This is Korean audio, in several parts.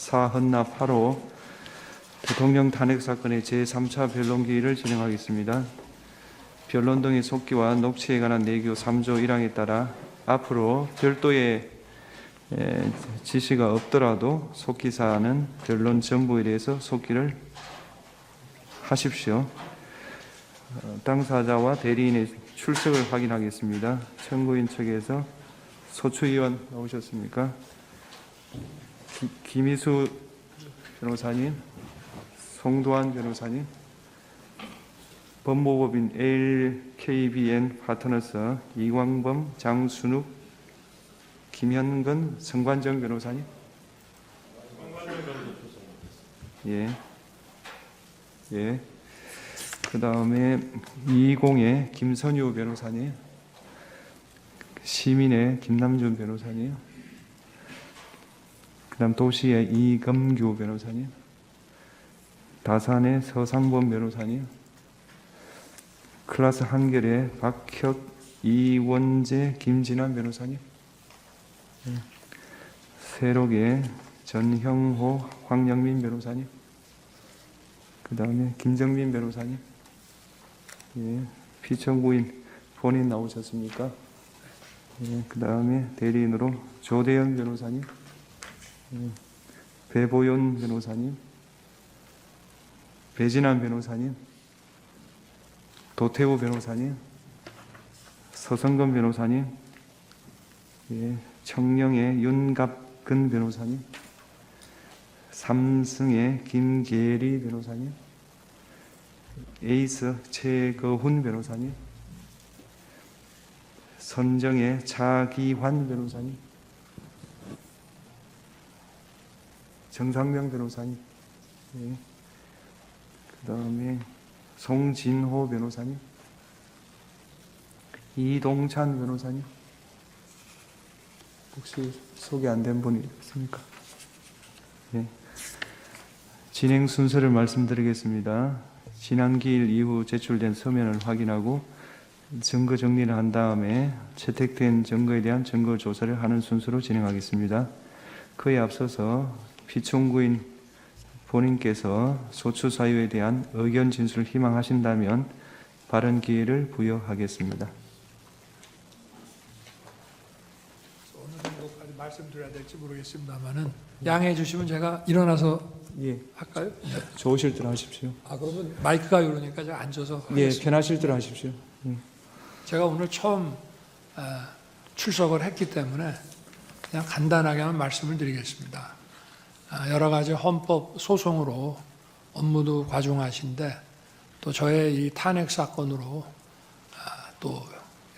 사헌납 8호 대통령 탄핵 사건의 제3차 변론기일을 진행하겠습니다. 변론 등의 속기와 녹취에 관한 내규 3조 1항에 따라 앞으로 별도의 지시가 없더라도 속기사항은 변론 전부에 대해서 속기를 하십시오. 당사자와 대리인의 출석을 확인하겠습니다. 청구인 측에서 소추위원 나오셨습니까? 김희수 변호사님, 송도환 변호사님, 법무법인 LKBN 파트너스 이광범, 장순욱, 김현근, 성관정 변호사님. 예. 그 다음에 이공의 김선유 변호사님, 시민의 김남준 변호사님, 그 다음 도시의 이금규 변호사님, 다산의 서상범 변호사님, 클라스 한결의 박혁, 이원재, 김진환 변호사님, 세록의 전형호, 황영민 변호사님, 그 다음에 김정민 변호사님, 피청구인 본인 나오셨습니까? 그 다음에 대리인으로 조대현 변호사님, 배보연 변호사님, 배진환 변호사님, 도태우 변호사님, 서성근 변호사님, 청령의 윤갑근 변호사님, 삼승의 김계리 변호사님, 에이스 최거훈 변호사님, 선정의 차기환 변호사님, 정상명 변호사님, 그 다음에 송진호 변호사님, 이동찬 변호사님, 혹시 소개 안 된 분이 있습니까? 진행 순서를 말씀드리겠습니다. 지난 기일 이후 제출된 서면을 확인하고 증거 정리를 한 다음에 채택된 증거에 대한 증거 조사를 하는 순서로 진행하겠습니다. 그에 앞서서 피청구인 본인께서 소추 사유에 대한 의견 진술을 희망하신다면 발언 기회를 부여하겠습니다. 어느 정도까지 말씀드려야 될지 모르겠습니다만은 양해해 주시면 제가 일어나서 할까요? 좋으실 대로 하십시오. 그러면 마이크가 이러니까 제가 앉아서 하겠습니다. 편하실 대로 하십시오. 제가 오늘 처음 출석을 했기 때문에 그냥 간단하게만 말씀을 드리겠습니다. 여러 가지 헌법 소송으로 업무도 과중하신데 또 저의 이 탄핵 사건으로 또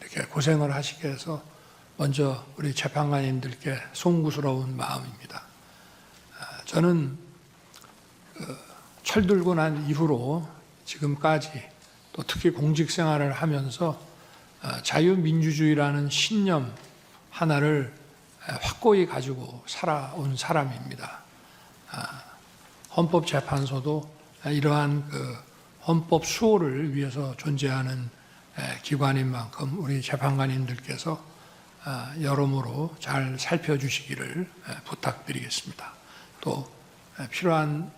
이렇게 고생을 하시게 해서 먼저 우리 재판관님들께 송구스러운 마음입니다. 저는 철들고 난 이후로 지금까지 또 특히 공직 생활을 하면서 자유민주주의라는 신념 하나를 확고히 가지고 살아온 사람입니다. 헌법재판소도 이러한 헌법 수호를 위해서 존재하는 기관인 만큼 우리 재판관님들께서 여러모로 잘 살펴주시기를 부탁드리겠습니다. 또 필요한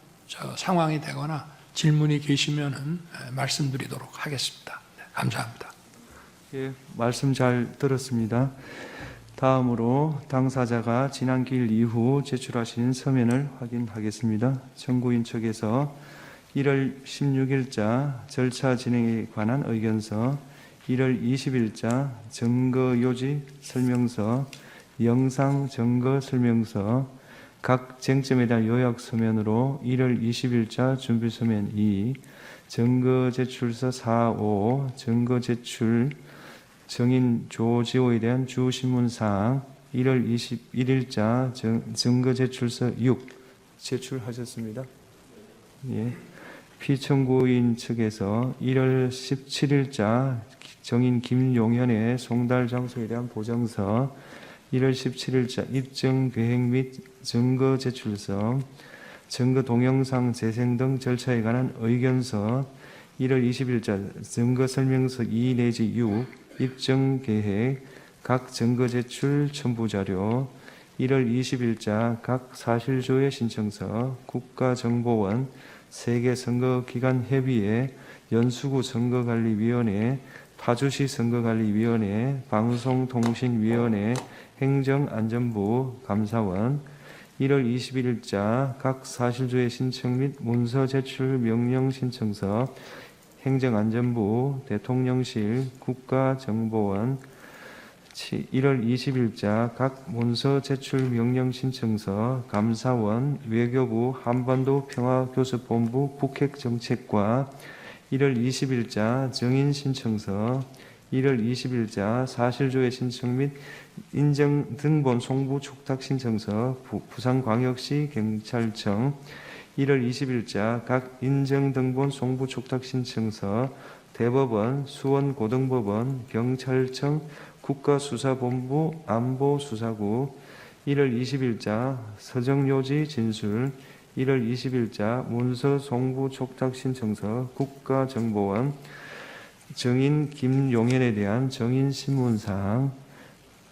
상황이 되거나 질문이 계시면은 말씀드리도록 하겠습니다. 감사합니다. 말씀 잘 들었습니다. 다음으로 당사자가 지난 기일 이후 제출하신 서면을 확인하겠습니다. 청구인 측에서 1월 16일자 절차 진행에 관한 의견서, 1월 20일자 증거 요지 설명서, 영상 증거 설명서, 각 쟁점에 대한 요약 서면으로 1월 20일자 준비 서면 2, 증거 제출서 4, 5, 증거 제출 정인 조지호에 대한 주신문사항 1월 21일자 증거 제출서 6 제출하셨습니다. 피청구인 측에서 1월 17일자 정인 김용현의 송달 장소에 대한 보정서, 1월 17일자 입증 계획 및 증거 제출서, 증거 동영상 재생 등 절차에 관한 의견서, 1월 20일자 증거 설명서 2 내지 6 입증 계획, 각 증거 제출 첨부 자료, 1월 20일자 각 사실조회 신청서 국가정보원 세계선거기관협의회 연수구 선거관리위원회 파주시 선거관리위원회 방송통신위원회 행정안전부 감사원 1월 21일자 각 사실조회 신청 및 문서 제출 명령 신청서 행정안전부 대통령실 국가정보원 1월 20일자 각 문서 제출 명령 신청서 감사원 외교부 한반도 평화교섭본부 북핵정책과 1월 20일자 정인 신청서 1월 20일자 사실조회 신청 및 인정 등본 송부 촉탁 신청서 부산광역시 경찰청 1월 20일자 각 인정 등본 송부 촉탁 신청서 대법원, 수원고등법원, 경찰청, 국가수사본부, 안보수사구 1월 20일자 서정요지 진술 1월 20일자 문서 송부 촉탁 신청서 국가정보원 정인 김용현에 대한 정인 신문사항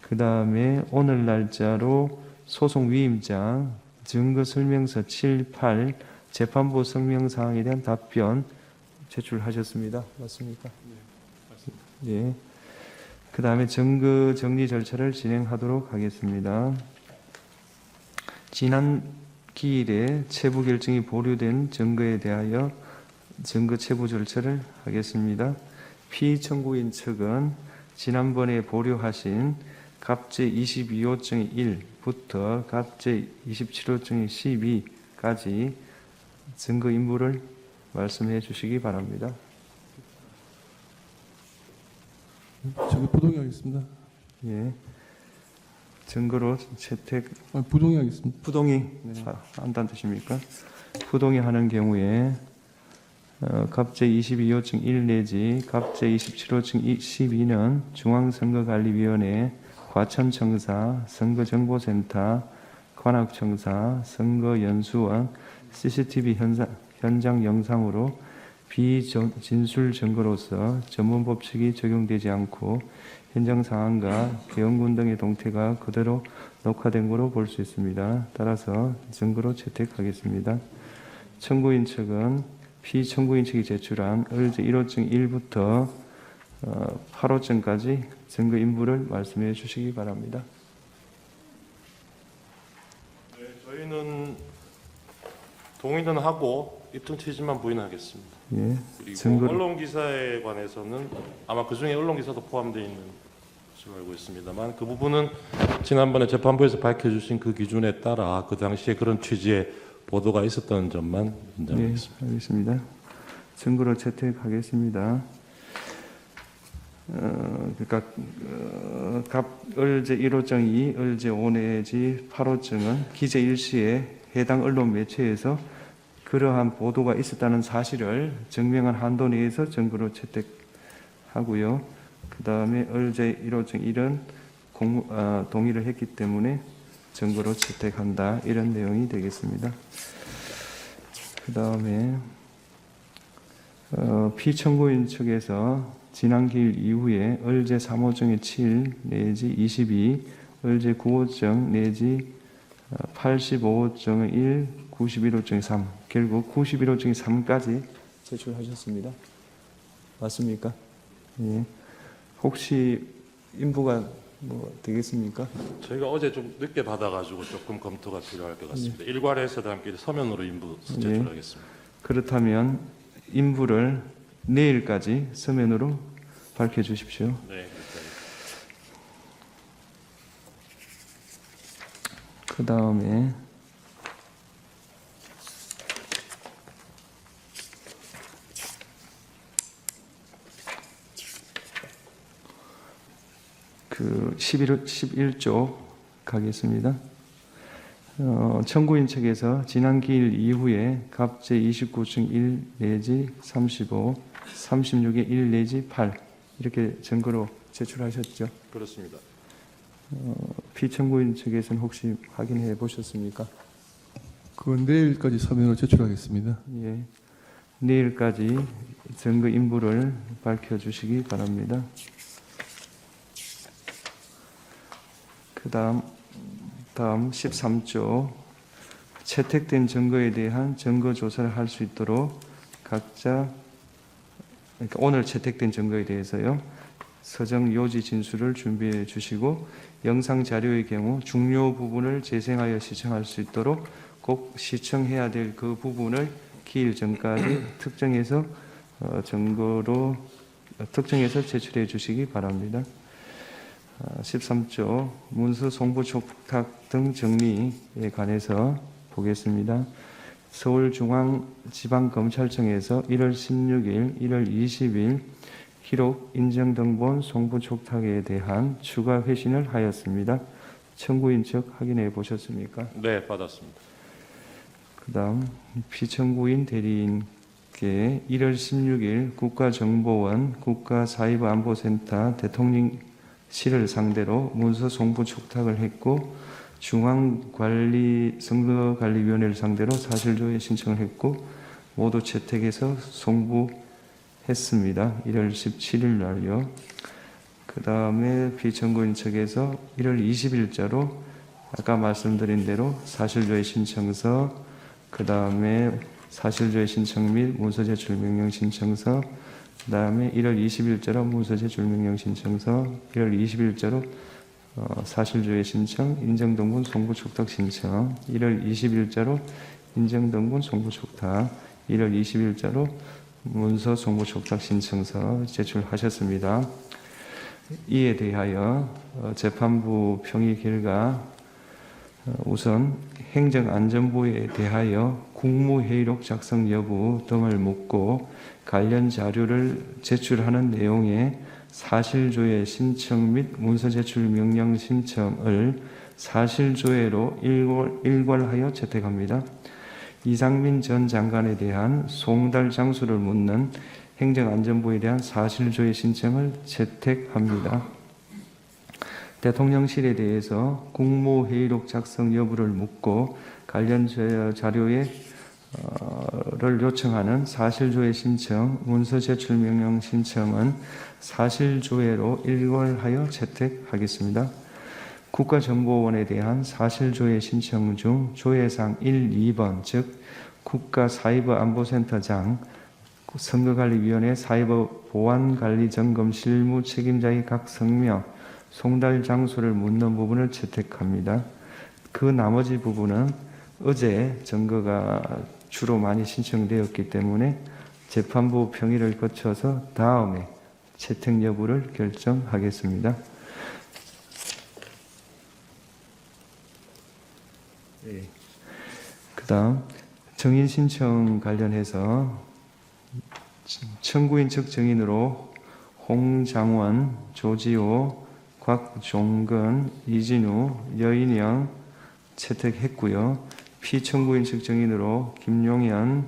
그 다음에 오늘 날짜로 소송 위임장 증거설명서 7, 8 재판부 성명사항에 대한 답변 제출하셨습니다. 맞습니까? 네, 맞습니다. 네. 그 다음에 증거 정리 절차를 진행하도록 하겠습니다. 지난 기일에 체부 결정이 보류된 증거에 대하여 증거 체부 절차를 하겠습니다. 피청구인 측은 지난번에 보류하신 갑제 22호증 1부터 갑제 27호증 12까지 증거 인물을 말씀해 주시기 바랍니다. 저기 부동의하겠습니다. 예. 증거로 채택 부동의하겠습니다. 부동의 한다는 뜻입니까? 부동의 하는 경우에 갑제 22호증 1 내지 갑제 27호증 12는 중앙선거관리위원회, 과천청사, 선거정보센터, 관악청사, 선거연수원, CCTV 현장 영상으로 비진술 증거로서 전문법칙이 적용되지 않고 현장 상황과 배원군 등의 동태가 그대로 녹화된 것으로 볼 수 있습니다. 따라서 증거로 채택하겠습니다. 청구인 측은 피청구인 측이 제출한 을제 1호증 1부터 8호증까지 증거 인물을 말씀해 주시기 바랍니다. 네, 저희는 동의는 하고 입증 취지만 부인하겠습니다. 예. 그리고 증거를- 언론 기사에 관해서는 아마 그 중에 언론 기사도 포함되어 있는 것으로 알고 있습니다만 그 부분은 지난번에 재판부에서 밝혀주신 그 기준에 따라 그 당시에 그런 취지의 보도가 있었던 점만 네, 인정하겠습니다. 알겠습니다. 증거로 채택하겠습니다. 을제 1호증 2, 을제 5 내지 8호증은 기재 일시에 해당 언론 매체에서 그러한 보도가 있었다는 사실을 증명한 한도 내에서 증거로 채택하고요. 그 다음에 을제 1호증 1은 동의를 했기 때문에 증거로 채택한다. 이런 내용이 되겠습니다. 그 다음에 피청구인 측에서 지난 기일 이후에 을제 3호증의 7 내지 22, 을제 9호증 내지 85호증의 1, 91호증의 3, 결국 91호증의 3까지 제출하셨습니다. 맞습니까? 예. 혹시 인부가 되겠습니까? 저희가 어제 좀 늦게 받아가지고 조금 검토가 필요할 것 같습니다. 일괄해서 함께 서면으로 인부 제출하겠습니다. 그렇다면 인부를 내일까지 서면으로 밝혀주십시오. 네, 그 다음에 그 11조 가겠습니다. 청구인 측에서 지난 기일 이후에 갑제 29층 1 내지 35, 36의 1 내지 8 이렇게 증거로 제출하셨죠. 그렇습니다. 피청구인 측에서는 혹시 확인해 보셨습니까? 그건 내일까지 서면으로 제출하겠습니다. 예. 내일까지 증거 인부를 밝혀주시기 바랍니다. 그 다음 다음 13조 채택된 증거에 대한 증거 조사를 할 수 있도록 각자 그러니까 오늘 채택된 증거에 대해서요. 서정 요지 진술을 준비해 주시고 영상 자료의 경우 중요 부분을 재생하여 시청할 수 있도록 꼭 시청해야 될 그 부분을 기일 전까지 특정해서 증거로 특정해서 제출해 주시기 바랍니다. 13조 문서 송부 촉탁 등 정리에 관해서 보겠습니다. 서울중앙지방검찰청에서 1월 16일, 1월 20일 기록 인정등본 송부 촉탁에 대한 추가 회신을 하였습니다. 청구인 측 확인해 보셨습니까? 네, 받았습니다. 그 다음 피청구인 대리인께 1월 16일 국가정보원 국가사이버안보센터 대통령실을 상대로 문서 송부 촉탁을 했고 선거관리위원회를 상대로 사실조회 신청을 했고 모두 채택해서 송부했습니다. 1월 17일 날요. 그 다음에 피청구인 측에서 1월 20일자로 아까 말씀드린 대로 사실조회 신청서, 그 다음에 사실조회 신청 및 문서 제출 명령 신청서, 그 다음에 1월 20일자로 문서 제출 명령 신청서, 1월 20일자로 사실조회 신청, 인정등본 송부 촉탁 신청, 1월 20일자로 인정등본 송부 촉탁, 1월 20일자로 문서 송부 촉탁 신청서 제출하셨습니다. 이에 대하여 재판부 평의 결과 우선 행정안전부에 대하여 국무회의록 작성 여부 등을 묻고 관련 자료를 제출하는 내용의 사실조회 신청 및 문서 제출 명령 신청을 사실조회로 일괄하여 채택합니다. 이상민 전 장관에 대한 송달 장소를 묻는 행정안전부에 대한 사실조회 신청을 채택합니다. 대통령실에 대해서 국무회의록 작성 여부를 묻고 관련 자료를 요청하는 사실조회 신청, 문서 제출 명령 신청은 사실조회로 일괄하여 채택하겠습니다. 국가정보원에 대한 사실조회 신청 중 조회상 1, 2번, 즉 국가사이버안보센터장, 선거관리위원회 사이버보안관리점검 실무 책임자의 각 성명, 송달 장소를 묻는 부분을 채택합니다. 그 나머지 부분은 어제 증거가 주로 많이 신청되었기 때문에 재판부 평의를 거쳐서 다음에 채택 여부를 결정하겠습니다. 그 다음 정인 신청 관련해서 청구인 측 정인으로 홍장원, 조지호, 곽종근, 이진우, 여인영 채택했고요. 피청구인 측 정인으로 김용현,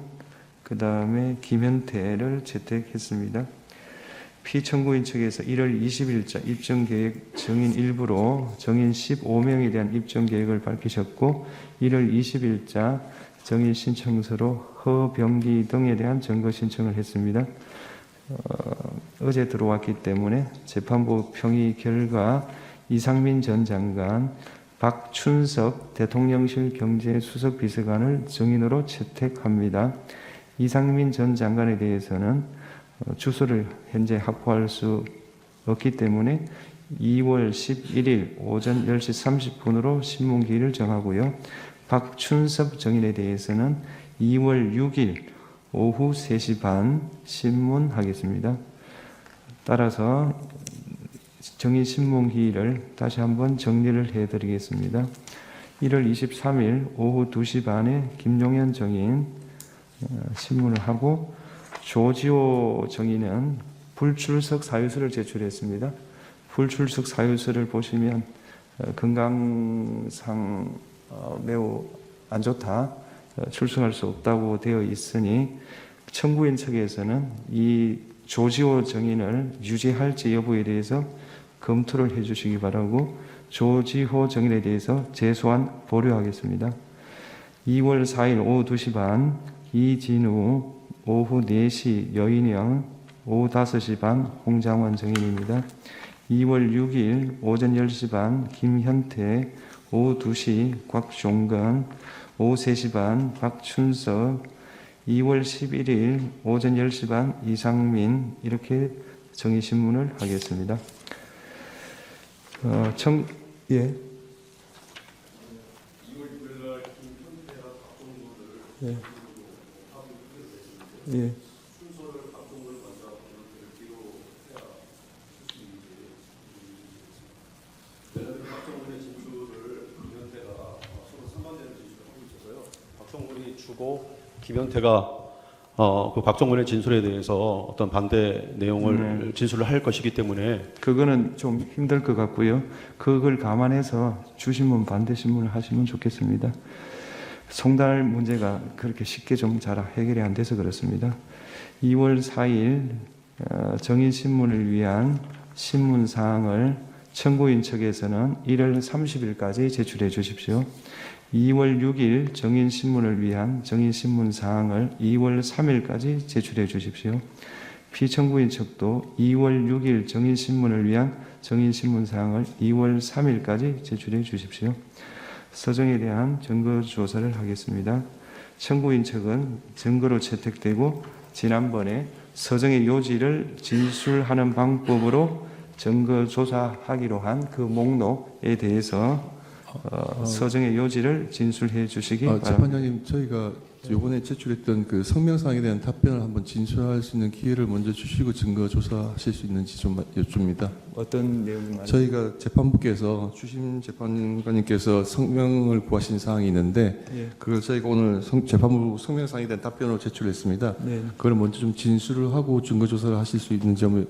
그 다음에 김현태를 채택했습니다. 피청구인 측에서 1월 20일자 입정계획 정인 일부로 정인 15명에 대한 입정계획을 밝히셨고 1월 20일자 정인 신청서로 허병기 등에 대한 증거 신청을 했습니다. 어제 들어왔기 때문에 재판부 평의 결과 이상민 전 장관, 박춘석 대통령실 경제수석 비서관을 정인으로 채택합니다. 이상민 전 장관에 대해서는 주소를 현재 확보할 수 없기 때문에 2월 11일 오전 10시 30분으로 신문기일을 정하고요. 박춘석 정인에 대해서는 2월 6일 오후 3시 반 신문하겠습니다. 따라서 정인 신문기일을 다시 한번 정리를 해드리겠습니다. 1월 23일 오후 2시 반에 김용현 정인 신문을 하고 조지호 정인은 불출석 사유서를 제출했습니다. 불출석 사유서를 보시면 건강상 매우 안 좋다, 출석할 수 없다고 되어 있으니 청구인 측에서는 이 조지호 정인을 유지할지 여부에 대해서 검토를 해주시기 바라고 조지호 정인에 대해서 재소한 보류하겠습니다. 2월 4일 오후 2시 반 이진우, 오후 4시 여인영, 오후 5시 반 홍장원 정인입니다. 2월 6일 오전 10시 반 김현태, 오후 2시 곽종건, 오후 3시 반 박춘석, 2월 11일 오전 10시 반 이상민, 이렇게 정의신문을 하겠습니다. 예. 예. 예. 박정훈이 주고 김현태가 그 박정훈의 진술에 대해서 어떤 반대 내용을 진술을 할 것이기 때문에 그거는 좀 힘들 것 같고요. 그걸 감안해서 주신문 반대 신문을 하시면 좋겠습니다. 송달 문제가 그렇게 쉽게 좀 잘 해결이 안 돼서 그렇습니다. 2월 4일 정인신문을 위한 신문 사항을 청구인 측에서는 1월 30일까지 제출해 주십시오. 2월 6일 정인신문을 위한 정인신문 사항을 2월 3일까지 제출해 주십시오. 피청구인 측도 2월 6일 정인신문을 위한 정인신문 사항을 2월 3일까지 제출해 주십시오. 서정에 대한 증거 조사를 하겠습니다. 청구인 측은 증거로 채택되고 지난번에 서정의 요지를 진술하는 방법으로 증거 조사하기로 한 그 목록에 대해서 서정의 요지를 진술해 주시기 바랍니다. 재판장님, 저희가 이번에 제출했던 그 성명사항에 대한 답변을 한번 진술할 수 있는 기회를 먼저 주시고 증거 조사하실 수 있는지 좀 여쭙니다. 어떤 내용이 저희가 재판부께서 주심 재판관님께서 성명을 구하신 사항이 있는데 예. 그걸 저희가 오늘 재판부 성명사항에 대한 답변으로 제출했습니다. 네. 그걸 먼저 좀 진술을 하고 증거 조사를 하실 수 있는 점을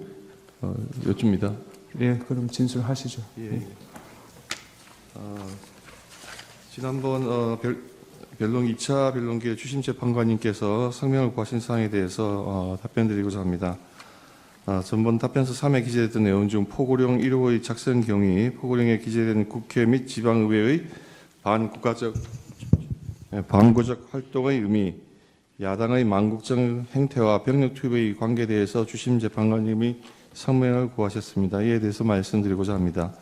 여쭙니다. 예, 그럼 진술하시죠. 예. 지난번 변론 2차 변론기에 주심 재판관님께서 성명을 구하신 사항에 대해서 답변드리고자 합니다. 전번 답변서 3에 기재됐던 내용 중 포고령 1호의 작성 경위, 포고령에 기재된 국회 및 지방의회의 반구적 활동의 의미, 야당의 망국적 행태와 병력 투입의 관계에 대해서 주심 재판관님이 성명을 구하셨습니다. 이에 대해서 말씀드리고자 합니다.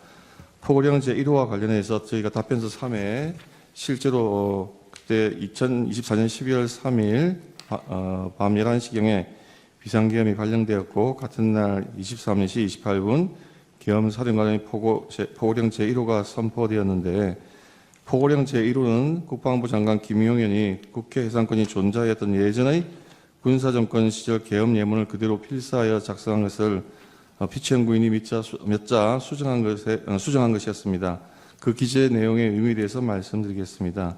포고령 제1호와 관련해서 저희가 답변서 3에 실제로 그때 2024년 12월 3일 밤 11시경에 비상계엄이 발령되었고 같은 날 23시 28분 계엄사령관의 포고령 제1호가 선포되었는데 포고령 제1호는 국방부 장관 김용현이 국회 해상권이 존재하였던 예전의 군사정권 시절 계엄 예문을 그대로 필사하여 작성한 것을 피청구인이 몇 자 수정한 것이었습니다. 그 기재 내용의 의미에 대해서 말씀드리겠습니다.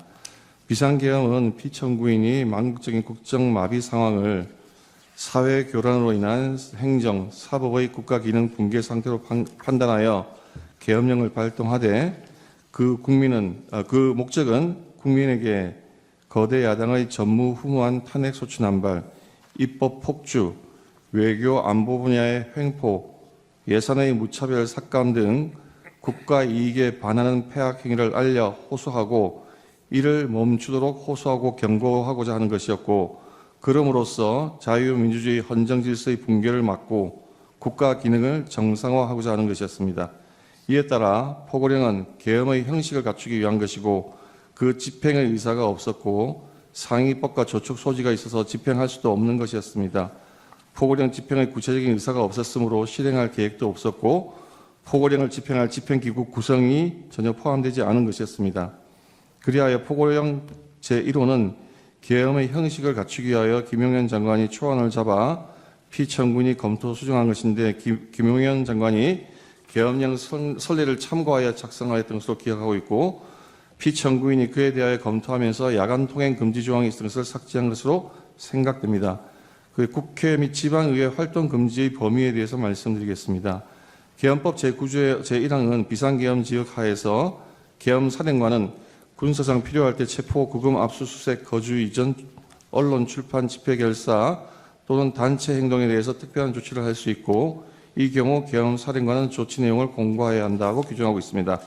비상계엄은 피청구인이 망국적인 국정마비 상황을 사회교란으로 인한 행정, 사법의 국가기능 붕괴 상태로 판단하여 계엄령을 발동하되 그 목적은 국민에게 거대 야당의 전무후무한 탄핵소추 남발, 입법 폭주, 외교 안보 분야의 횡포, 예산의 무차별 삭감 등 국가 이익에 반하는 폐악 행위를 알려 호소하고 이를 멈추도록 호소하고 경고하고자 하는 것이었고 그럼으로써 자유민주주의 헌정 질서의 붕괴를 막고 국가 기능을 정상화하고자 하는 것이었습니다. 이에 따라 포고령은 계엄의 형식을 갖추기 위한 것이고 그 집행의 의사가 없었고 상위법과 저촉 소지가 있어서 집행할 수도 없는 것이었습니다. 포고령 집행의 구체적인 의사가 없었으므로 실행할 계획도 없었고 포고령을 집행할 집행기구 구성이 전혀 포함되지 않은 것이었습니다. 그리하여 포고령 제1호는 계엄의 형식을 갖추기 위하여 김용현 장관이 초안을 잡아 피청구인이 검토 수정한 것인데 김용현 장관이 계엄령 선례를 참고하여 작성하였던 것으로 기억하고 있고 피청구인이 그에 대하여 검토하면서 야간 통행 금지 조항이 있었던 것을 삭제한 것으로 생각됩니다. 그 국회 및 지방의회 활동 금지의 범위에 대해서 말씀드리겠습니다. 계엄법 제9조의 제1항은 비상계엄 지역 하에서 계엄 사령관은 군사상 필요할 때 체포, 구금, 압수수색, 거주 이전, 언론, 출판, 집회 결사 또는 단체 행동에 대해서 특별한 조치를 할 수 있고 이 경우 계엄 사령관은 조치 내용을 공고해야 한다고 규정하고 있습니다.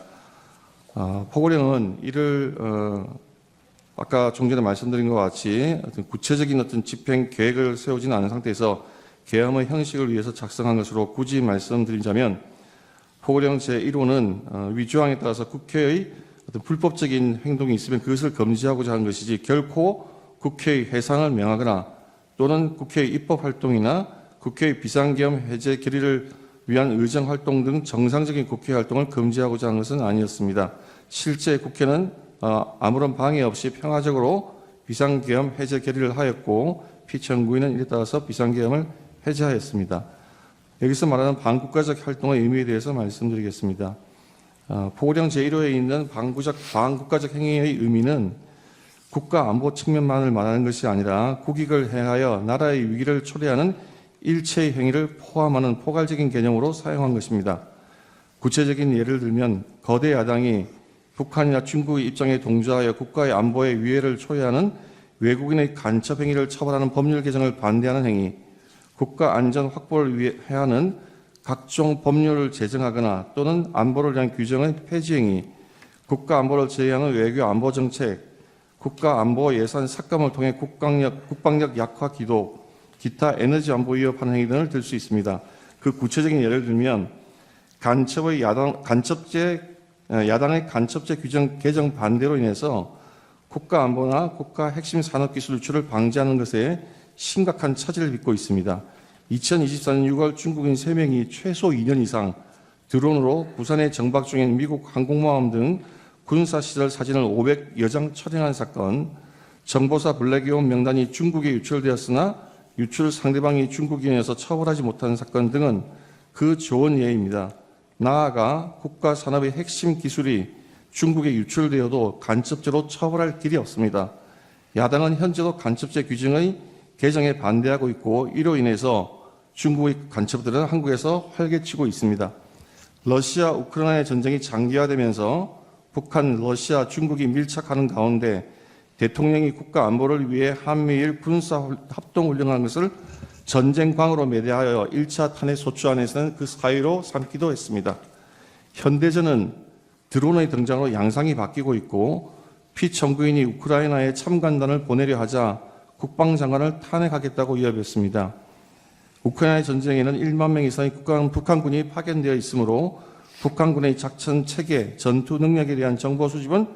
포고령은 이를 아까 좀 전에 말씀드린 것 같이 어떤 구체적인 어떤 집행 계획을 세우지는 않은 상태에서 계엄의 형식을 위해서 작성한 것으로 굳이 말씀드리자면 포고령 제1호는 위조항에 따라서 국회의 어떤 불법적인 행동이 있으면 그것을 금지하고자 하는 것이지 결코 국회의 해산을 명하거나 또는 국회의 입법 활동이나 국회의 비상계엄 해제 결의를 위한 의정 활동 등 정상적인 국회 활동을 금지하고자 하는 것은 아니었습니다. 실제 국회는 아무런 방해 없이 평화적으로 비상계엄 해제 결의를 하였고 피청구인은 이에 따라서 비상계엄을 해제하였습니다. 여기서 말하는 반국가적 활동의 의미에 대해서 말씀드리겠습니다. 포고령 제1호에 있는 반국가적 행위의 의미는 국가 안보 측면만을 말하는 것이 아니라 국익을 행하여 나라의 위기를 초래하는 일체의 행위를 포함하는 포괄적인 개념으로 사용한 것입니다. 구체적인 예를 들면 거대 야당이 북한이나 중국의 입장에 동조하여 국가의 안보에 위해를 초래하는 외국인의 간첩 행위를 처벌하는 법률 개정을 반대하는 행위, 국가 안전 확보를 위해 하는 각종 법률을 제정하거나 또는 안보를 위한 규정의 폐지 행위, 국가 안보를 제외하는 외교 안보 정책, 국가 안보 예산 삭감을 통해 국방력 약화 기도, 기타 에너지 안보 위협하는 행위 등을 들 수 있습니다. 그 구체적인 예를 들면 야당의 간첩죄 규정 개정 반대로 인해서 국가 안보나 국가 핵심 산업 기술 유출을 방지하는 것에 심각한 차질을 빚고 있습니다. 2024년 6월 중국인 3명이 최소 2년 이상 드론으로 부산에 정박 중인 미국 항공모함 등 군사시설 사진을 500여 장 촬영한 사건, 정보사 블랙이온 명단이 중국에 유출되었으나 유출 상대방이 중국인이어서 처벌하지 못한 사건 등은 그 좋은 예입니다. 나아가 국가 산업의 핵심 기술이 중국에 유출되어도 간첩죄로 처벌할 길이 없습니다. 야당은 현재도 간첩죄 규정의 개정에 반대하고 있고 이로 인해서 중국의 간첩들은 한국에서 활개치고 있습니다. 러시아 우크라이나 전쟁이 장기화되면서 북한, 러시아, 중국이 밀착하는 가운데 대통령이 국가 안보를 위해 한미일 군사 합동훈련한 것을 전쟁광으로 매대하여 1차 탄핵 소추안에서는 그 사유로 삼기도 했습니다. 현대전은 드론의 등장으로 양상이 바뀌고 있고 피청구인이 우크라이나에 참관단을 보내려 하자 국방장관을 탄핵하겠다고 위협했습니다. 우크라이나 전쟁에는 1만 명 이상의 북한군이 파견되어 있으므로 북한군의 작전 체계, 전투 능력에 대한 정보 수집은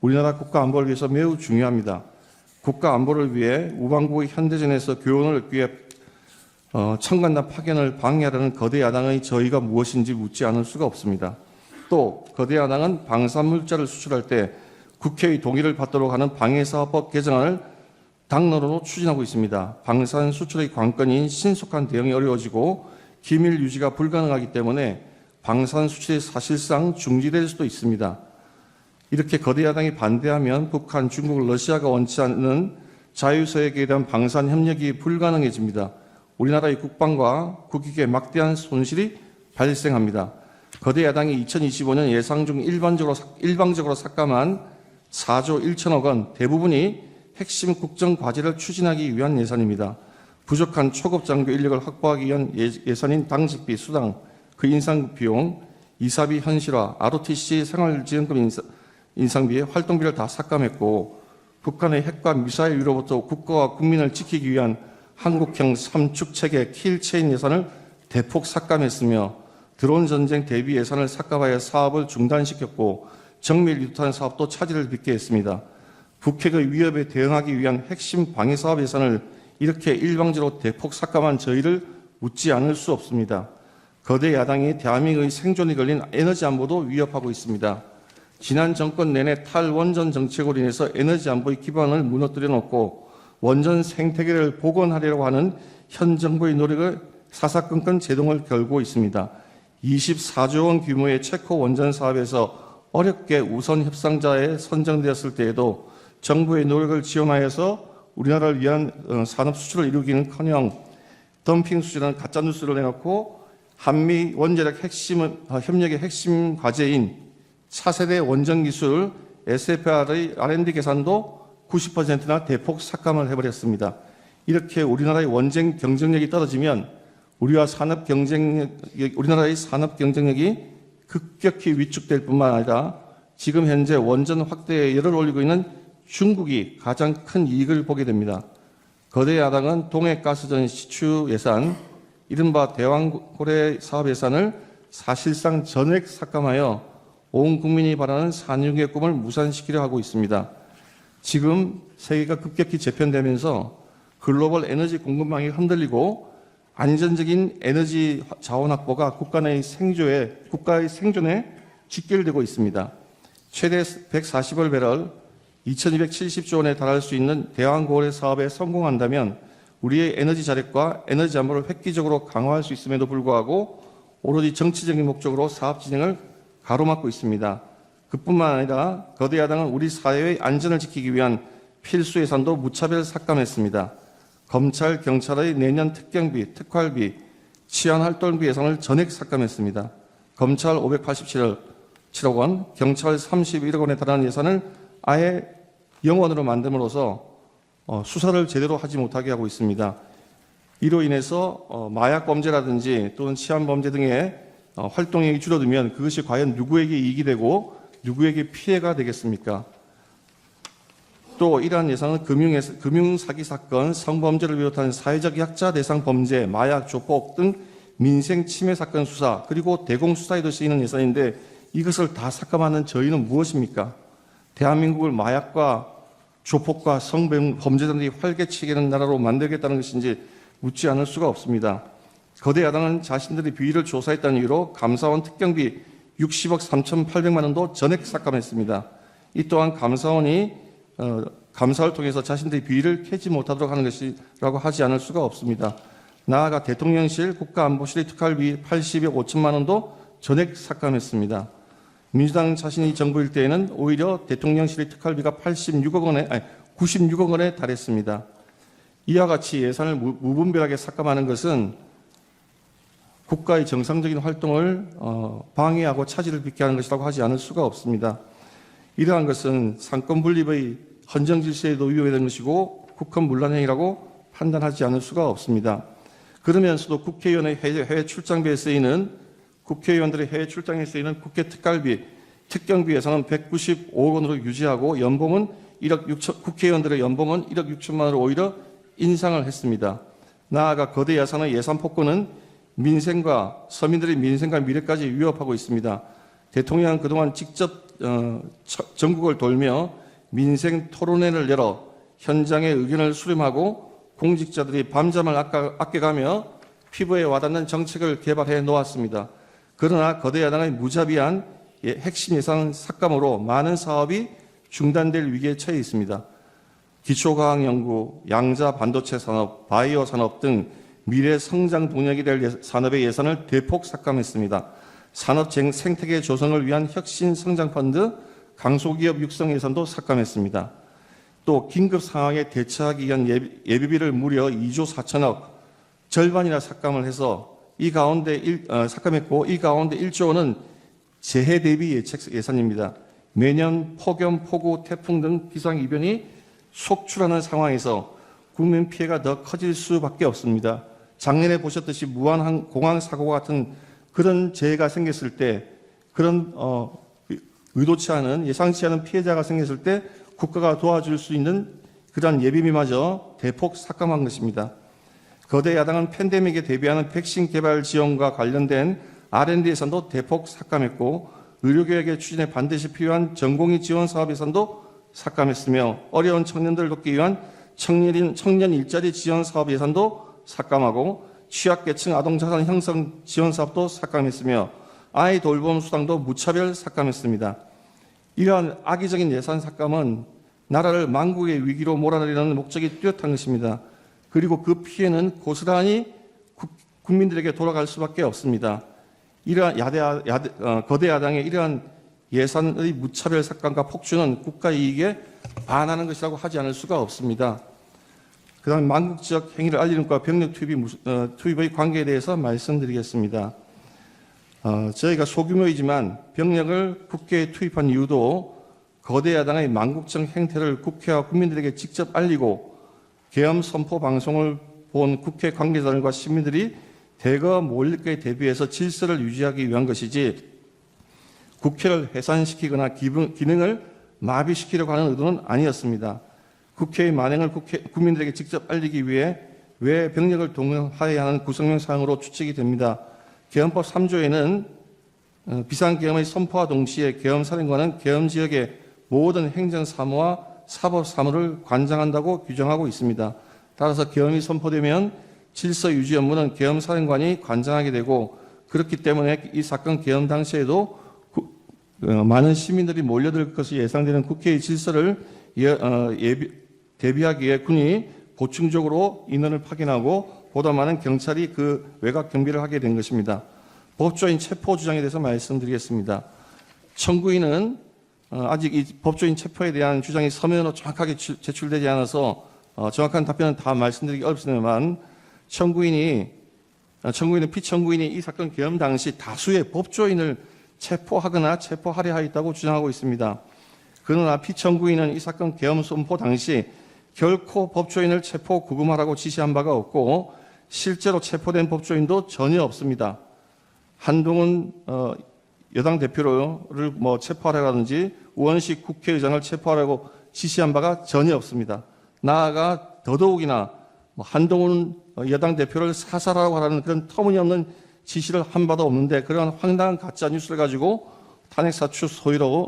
우리나라 국가 안보를 위해서 매우 중요합니다. 국가 안보를 위해 우방국의 현대전에서 교훈을 얻기 위해 참관단 파견을 방해하려는 거대 야당의 저의가 무엇인지 묻지 않을 수가 없습니다. 또 거대 야당은 방산물자를 수출할 때 국회의 동의를 받도록 하는 방해사업법 개정안을 당론으로 추진하고 있습니다. 방산 수출의 관건인 신속한 대응이 어려워지고 기밀 유지가 불가능하기 때문에 방산 수출이 사실상 중지될 수도 있습니다. 이렇게 거대 야당이 반대하면 북한, 중국, 러시아가 원치 않는 자유서약에 대한 방산 협력이 불가능해집니다. 우리나라의 국방과 국익에 막대한 손실이 발생합니다. 거대 야당이 2025년 예상 중 일방적으로 삭감한 4조 1천억 원 대부분이 핵심 국정 과제를 추진하기 위한 예산입니다. 부족한 초급 장교 인력을 확보하기 위한 예산인 당직비, 수당, 그 인상 비용, 이사비 현실화, ROTC 생활지원금 인상비에 활동비를 다 삭감했고 북한의 핵과 미사일 위로부터 국가와 국민을 지키기 위한 한국형 3축 체계 킬체인 예산을 대폭 삭감했으며 드론 전쟁 대비 예산을 삭감하여 사업을 중단시켰고 정밀 유탄 사업도 차질을 빚게 했습니다. 북핵의 위협에 대응하기 위한 핵심 방위 사업 예산을 이렇게 일방적으로 대폭 삭감한 저희를 묻지 않을 수 없습니다. 거대 야당이 대한민국의 생존이 걸린 에너지 안보도 위협하고 있습니다. 지난 정권 내내 탈원전 정책으로 인해서 에너지 안보의 기반을 무너뜨려 놓고 원전 생태계를 복원하려고 하는 현 정부의 노력을 사사건건 제동을 걸고 있습니다. 24조 원 규모의 체코 원전 사업에서 어렵게 우선 협상자에 선정되었을 때에도 정부의 노력을 지원하여서 우리나라를 위한 산업 수출을 이루기는커녕 덤핑 수준의 가짜뉴스를 내놓고 한미 원자력 협력의 핵심 과제인 차세대 원전 기술 SFR의 R&D 계산도 90%나 대폭 삭감을 해버렸습니다. 이렇게 우리나라의 원전 경쟁력이 떨어지면 우리나라의 산업 경쟁력이 급격히 위축될 뿐만 아니라 지금 현재 원전 확대에 열을 올리고 있는 중국이 가장 큰 이익을 보게 됩니다. 거대 야당은 동해가스전 시추 예산, 이른바 대왕고래 사업 예산을 사실상 전액 삭감하여 온 국민이 바라는 산유국의 꿈을 무산시키려 하고 있습니다. 지금 세계가 급격히 재편되면서 글로벌 에너지 공급망이 흔들리고 안전적인 에너지 자원 확보가 국가의 생존에 직결되고 있습니다. 최대 140월 2270조 원에 달할 수 있는 대왕고래 사업에 성공한다면 우리의 에너지 자력과 에너지 안보를 획기적으로 강화할 수 있음에도 불구하고 오로지 정치적인 목적으로 사업 진행을 가로막고 있습니다. 그뿐만 아니라 거대 야당은 우리 사회의 안전을 지키기 위한 필수 예산도 무차별 삭감했습니다. 검찰, 경찰의 내년 특경비, 특활비, 치안활동비 예산을 전액 삭감했습니다. 검찰 587억 원, 경찰 31억 원에 달하는 예산을 아예 영원으로 만듦으로써 수사를 제대로 하지 못하게 하고 있습니다. 이로 인해서 마약 범죄라든지 또는 치안 범죄 등의 활동이 줄어들면 그것이 과연 누구에게 이익이 되고 누구에게 피해가 되겠습니까? 또 이러한 예산은 금융사기 사건, 성범죄를 비롯한 사회적 약자 대상 범죄, 마약, 조폭 등 민생 침해 사건 수사, 그리고 대공수사에도 쓰이는 예산인데 이것을 다 삭감하는 저희는 무엇입니까? 대한민국을 마약과 조폭과 성범죄자들이 활개치게 하는 나라로 만들겠다는 것인지 묻지 않을 수가 없습니다. 거대 야당은 자신들이 비위를 조사했다는 이유로 감사원 특경비 60억 3,800만 원도 전액 삭감했습니다. 이 또한 감사원이 감사를 통해서 자신들의 비위를 캐지 못하도록 하는 것이라고 하지 않을 수가 없습니다. 나아가 대통령실, 국가안보실의 특활비 80억 5천만 원도 전액 삭감했습니다. 민주당 자신이 정부일 때에는 오히려 대통령실의 특활비가 96억 원에 달했습니다. 이와 같이 예산을 무분별하게 삭감하는 것은 국가의 정상적인 활동을 방해하고 차질을 빚게 하는 것이라고 하지 않을 수가 없습니다. 이러한 것은 상권 분립의 헌정 질서에도 위배되는 것이고 국헌 문란행위라고 판단하지 않을 수가 없습니다. 그러면서도 국회의원의 해외 출장비에 쓰이는 국회의원들의 해외 출장에 쓰이는 국회 특갈비, 특경비 예산은 195억 원으로 유지하고 연봉은 국회의원들의 연봉은 1억 6천만 원으로 오히려 인상을 했습니다. 나아가 거대 예산의 예산 폭군은 민생과 서민들의 민생과 미래까지 위협하고 있습니다. 대통령은 그동안 직접 전국을 돌며 민생 토론회를 열어 현장의 의견을 수렴하고 공직자들이 밤잠을 아껴가며 피부에 와닿는 정책을 개발해 놓았습니다. 그러나 거대 야당의 무자비한 핵심 예산 삭감으로 많은 사업이 중단될 위기에 처해 있습니다. 기초과학연구, 양자 반도체 산업, 바이오 산업 등 미래 성장 동력이 될 산업의 예산을 대폭 삭감했습니다. 산업 생태계 조성을 위한 혁신 성장 펀드, 강소기업 육성 예산도 삭감했습니다. 또 긴급 상황에 대처하기 위한 예비비를 무려 2조 4천억, 절반이나 삭감을 해서 삭감했고 이 가운데 1조 원은 재해 대비 예산입니다. 매년 폭염, 폭우, 태풍 등 기상이변이 속출하는 상황에서 국민 피해가 더 커질 수밖에 없습니다. 작년에 보셨듯이 무한 공항 사고와 같은 그런 재해가 생겼을 때, 그런 의도치 않은 예상치 않은 피해자가 생겼을 때 국가가 도와줄 수 있는 그러한 예비비마저 대폭 삭감한 것입니다. 거대 야당은 팬데믹에 대비하는 백신 개발 지원과 관련된 R&D 예산도 대폭 삭감했고 의료개혁의 추진에 반드시 필요한 전공의 지원 사업 예산도 삭감했으며 어려운 청년들을 돕기 위한 청년 일자리 지원 사업 예산도 삭감하고 취약계층 아동자산 형성 지원 사업도 삭감했으며 아이 돌봄 수당도 무차별 삭감했습니다. 이러한 악의적인 예산 삭감은 나라를 망국의 위기로 몰아내려는 목적이 뚜렷한 것입니다. 그리고 그 피해는 고스란히 국민들에게 돌아갈 수밖에 없습니다. 이러한 거대 야당의 이러한 예산의 무차별 삭감과 폭주는 국가 이익에 반하는 것이라고 하지 않을 수가 없습니다. 그다음 망국적 행위를 알리는 것과 병력 투입의 관계에 대해서 말씀드리겠습니다. 저희가 소규모이지만 병력을 국회에 투입한 이유도 거대 야당의 망국적 행태를 국회와 국민들에게 직접 알리고 계엄 선포 방송을 본 국회 관계자들과 시민들이 대거 몰릴 것에 대비해서 질서를 유지하기 위한 것이지 국회를 해산시키거나 기능을 마비시키려고 하는 의도는 아니었습니다. 국회의 만행을 국민들에게 직접 알리기 위해 외 병력을 동원하여야 하는 구성명 사항으로 추측이 됩니다. 개헌법 3조에는 비상계엄의 선포와 동시에 계엄사령관은 계엄 지역의 모든 행정사무와 사법사무를 관장한다고 규정하고 있습니다. 따라서 계엄이 선포되면 질서 유지 업무는 계엄사령관이 관장하게 되고, 그렇기 때문에 이 사건 계엄 당시에도 많은 시민들이 몰려들 것이 예상되는 국회의 질서를 대비하기 위해 군이 보충적으로 인원을 파견하고 보다 많은 경찰이 그 외곽 경비를 하게 된 것입니다. 법조인 체포 주장에 대해서 말씀드리겠습니다. 청구인은 아직 이 법조인 체포에 대한 주장이 서면으로 정확하게 제출되지 않아서 정확한 답변은 다 말씀드리기 어렵습니다만, 청구인은 피청구인이 이 사건 계엄 당시 다수의 법조인을 체포하거나 체포하려 하였다고 주장하고 있습니다. 그러나 피청구인은 이 사건 계엄 선포 당시 결코 법조인을 체포 구금하라고 지시한 바가 없고, 실제로 체포된 법조인도 전혀 없습니다. 한동훈 여당 대표를 체포하라든지 우원식 국회의장을 체포하라고 지시한 바가 전혀 없습니다. 나아가 더더욱이나 한동훈 여당 대표를 사살하라고 하라는 그런 터무니없는 지시를 한 바도 없는데, 그런 황당한 가짜 뉴스를 가지고 탄핵 사유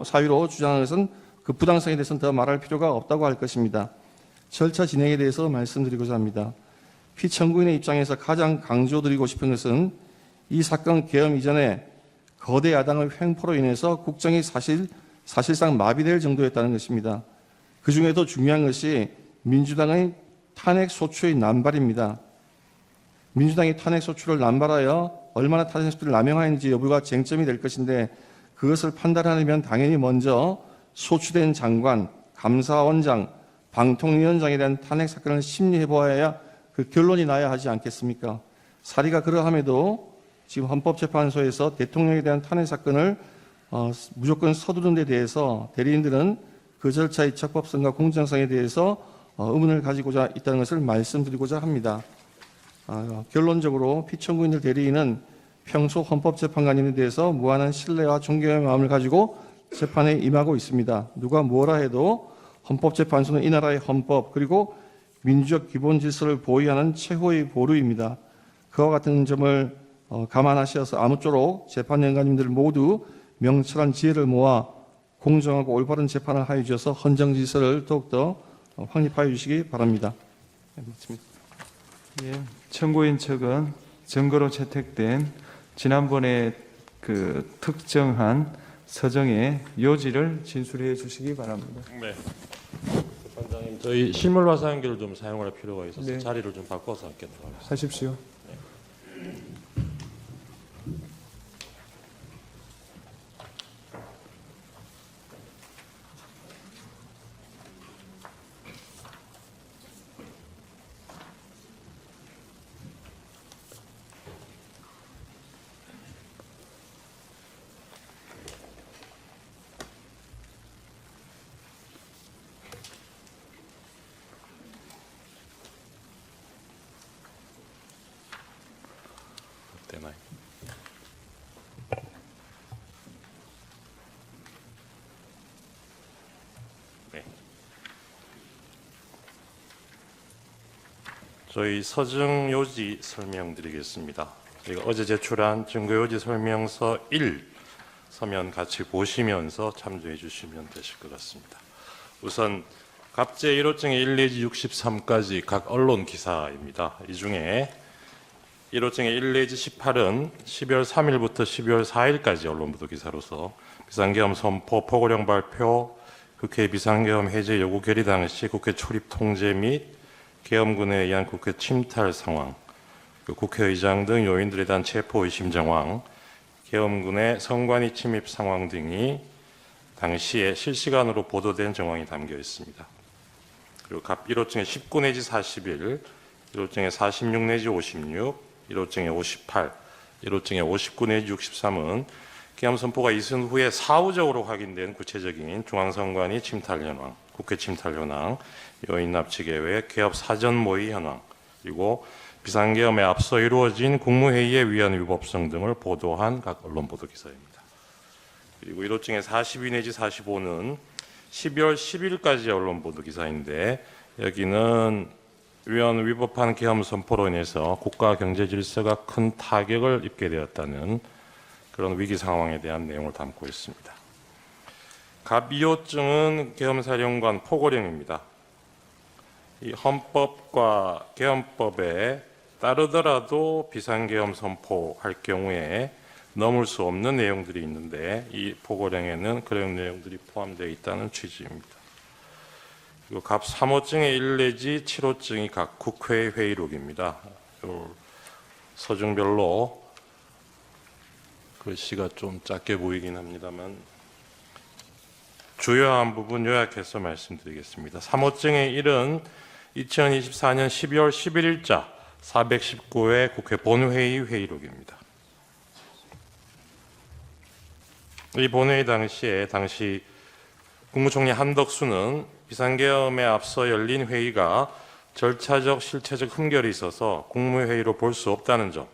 사유로 주장하는 것은 그 부당성에 대해서는 더 말할 필요가 없다고 할 것입니다. 절차 진행에 대해서 말씀드리고자 합니다. 피청구인의 입장에서 가장 강조드리고 싶은 것은 이 사건 계엄 이전에 거대 야당의 횡포로 인해서 국정이 사실상 마비될 정도였다는 것입니다. 그 중에도 중요한 것이 민주당의 탄핵 소추의 남발입니다. 민주당이 탄핵 소추를 남발하여 얼마나 탄핵 소추를 남용하는지 여부가 쟁점이 될 것인데, 그것을 판단하려면 당연히 먼저 소추된 장관, 감사원장, 방통위원장에 대한 탄핵 사건을 심리해 보아야 그 결론이 나야 하지 않겠습니까? 사리가 그러함에도 지금 헌법재판소에서 대통령에 대한 탄핵 사건을 무조건 서두른 데 대해서 대리인들은 그 절차의 적법성과 공정성에 대해서 의문을 가지고자 있다는 것을 말씀드리고자 합니다. 결론적으로 피청구인들 대리인은 평소 헌법재판관인에 대해서 무한한 신뢰와 존경의 마음을 가지고 재판에 임하고 있습니다. 누가 뭐라 해도 헌법재판소는 이 나라의 헌법 그리고 민주적 기본 질서를 보위하는 최고의 보루입니다. 그와 같은 점을 감안하셔서 아무쪼록 재판연관님들 모두 명철한 지혜를 모아 공정하고 올바른 재판을 하여 주셔서 헌정 질서를 더욱더 확립하여 주시기 바랍니다. 네, 마칩니다. 예, 청구인 측은 증거로 채택된 지난번에 그 특정한 서정의 요지를 진술해 주시기 바랍니다. 네. 재판장님, 저희 실물 화상기를 좀 사용할 필요가 있어서 네. 자리를 좀 바꿔서 하겠다. 하십시오. 되나요? 네. 저희 서증 요지 설명드리겠습니다. 저희가 어제 제출한 증거 요지 설명서 1 서면 같이 보시면서 참조해 주시면 되실 것 같습니다. 우선 갑제 1호증의 1 내지 63까지 각 언론 기사입니다. 이 중에 1호증의 1 내지 18은 12월 3일부터 12월 4일까지 언론 보도 기사로서 비상계엄 선포, 포고령 발표, 국회 비상계엄 해제 요구 결의 당시 국회 출입 통제 및 계엄군에 의한 국회 침탈 상황, 국회의장 등 요인들에 대한 체포 의심 정황, 계엄군의 선관위 침입 상황 등이 당시에 실시간으로 보도된 정황이 담겨 있습니다. 그리고 갑 1호증의 19 내지 41, 1호증의 46 내지 56, 1호증의 58, 1호증의 59 내지 63은 계엄 선포가 있은 후에 사후적으로 확인된 구체적인 중앙선관위 침탈 현황, 국회 침탈 현황, 요인 납치 계획, 개업 사전 모의 현황, 그리고 비상계엄에 앞서 이루어진 국무회의의 위헌 위법성 등을 보도한 각 언론 보도 기사입니다. 그리고 1호증의 42 내지 45는 12월 10일까지 언론 보도 기사인데, 여기는 위헌 위법한 계엄 선포로 인해서 국가 경제 질서가 큰 타격을 입게 되었다는 그런 위기 상황에 대한 내용을 담고 있습니다. 갑 2호증은 계엄사령관 포고령입니다. 이 헌법과 계엄법에 따르더라도 비상계엄 선포할 경우에 넘을 수 없는 내용들이 있는데 이 포고령에는 그런 내용들이 포함되어 있다는 취지입니다. 그리고 갑 3호증의 1 내지 7호증이 각 국회 회의록입니다. 서중별로 글씨가 좀 작게 보이긴 합니다만 주요한 부분 요약해서 말씀드리겠습니다. 3호증의 1은 2024년 12월 11일자 419회 국회 본회의 회의록입니다. 이 본회의 당시에 당시 국무총리 한덕수는 비상계엄에 앞서 열린 회의가 절차적 실체적 흠결이 있어서 국무회의로 볼 수 없다는 점,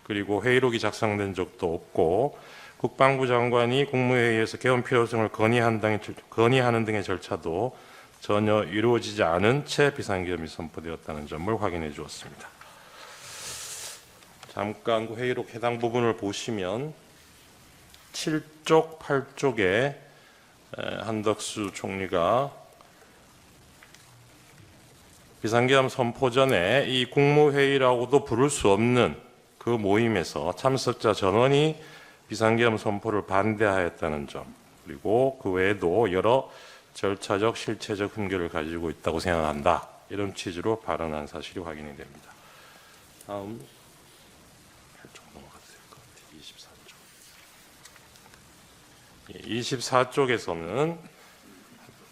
그리고 회의록이 작성된 적도 없고 국방부 장관이 국무회의에서 계엄 필요성을 건의하는 등의 절차도 전혀 이루어지지 않은 채 비상계엄이 선포되었다는 점을 확인해 주었습니다. 잠깐 그 회의록 해당 부분을 보시면 7쪽, 8쪽에 한덕수 총리가 비상계엄 선포 전에 이 국무회의라고도 부를 수 없는 그 모임에서 참석자 전원이 비상계엄 선포를 반대하였다는 점, 그리고 그 외에도 여러 절차적 실체적 흠결을 가지고 있다고 생각한다, 이런 취지로 발언한 사실이 확인이 됩니다. 다음 8쪽 넘어가도 될 것 같아요. 24쪽. 24쪽에서는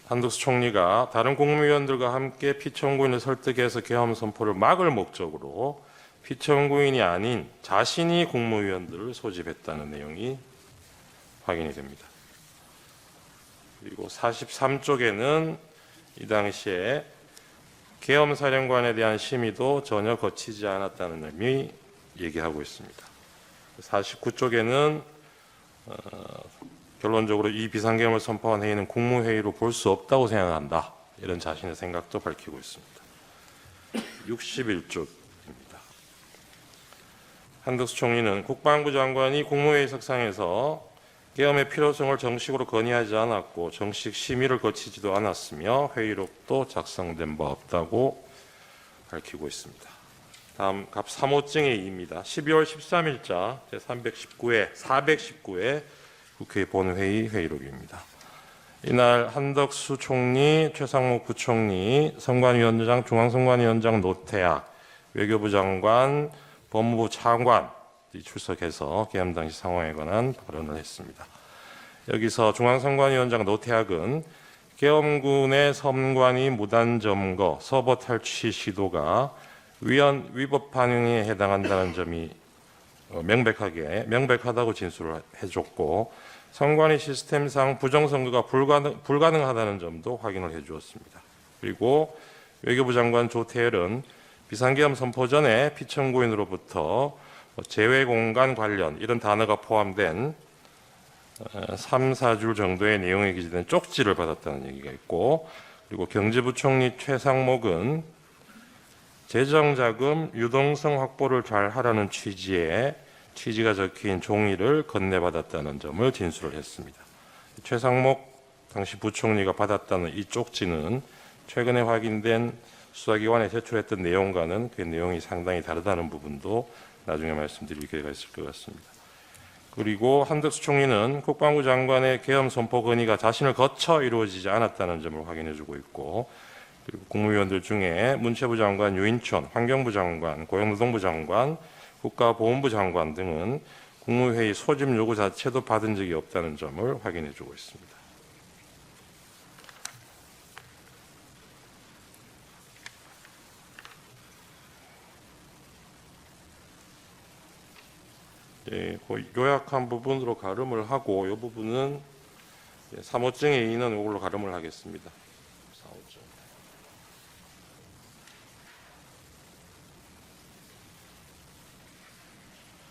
한덕수 총리가 다른 국무위원들과 함께 피청구인을 설득해서 계엄 선포를 막을 목적으로 피청구인이 아닌 자신이 국무위원들을 소집했다는 내용이 확인이 됩니다. 그리고 43쪽에는 이 당시에 계엄사령관에 대한 심의도 전혀 거치지 않았다는 의미 얘기하고 있습니다. 49쪽에는 결론적으로 이 비상계엄을 선포한 회의는 국무회의로 볼 수 없다고 생각한다, 이런 자신의 생각도 밝히고 있습니다. 61쪽입니다. 한덕수 총리는 국방부 장관이 국무회의 석상에서 계엄의 필요성을 정식으로 건의하지 않았고 정식 심의를 거치지도 않았으며 회의록도 작성된 바 없다고 밝히고 있습니다. 다음 갑 3호증의 2입니다. 12월 13일자 제319회 419회 국회 본회의 회의록입니다. 이날 한덕수 총리, 최상목 부총리, 선관위원장, 중앙선관위원장 노태악, 외교부 장관, 법무부 차관이 출석해서 계엄 당시 상황에 관한 발언을 했습니다. 여기서 중앙선관위원장 노태악은 계엄군의 선관위 무단 점거, 서버 탈취 시도가 위법 반응에 해당한다는 점이 명백하다고 진술을 해줬고, 선관위 시스템상 부정선거가 불가능하다는 점도 확인을 해주었습니다. 그리고 외교부 장관 조태열은 비상계엄 선포 전에 피청구인으로부터 제외공간 관련 이런 단어가 포함된 3, 4줄 정도의 내용이 기재된 쪽지를 받았다는 얘기가 있고, 그리고 경제부총리 최상목은 재정자금 유동성 확보를 잘 하라는 취지가 적힌 종이를 건네받았다는 점을 진술을 했습니다. 최상목 당시 부총리가 받았다는 이 쪽지는 최근에 확인된 수사기관에 제출했던 내용과는 그 내용이 상당히 다르다는 부분도 나중에 말씀드릴 기회가 있을 것 같습니다. 그리고 한덕수 총리는 국방부 장관의 계엄 선포 건의가 자신을 거쳐 이루어지지 않았다는 점을 확인해주고 있고, 그리고 국무위원들 중에 문체부 장관 유인촌, 환경부 장관, 고용노동부 장관, 국가보훈부 장관 등은 국무회의 소집 요구 자체도 받은 적이 없다는 점을 확인해주고 있습니다. 그 요약한 부분으로 가름을 하고, 이 부분은 3호증의 2는 이걸로 가름을 하겠습니다.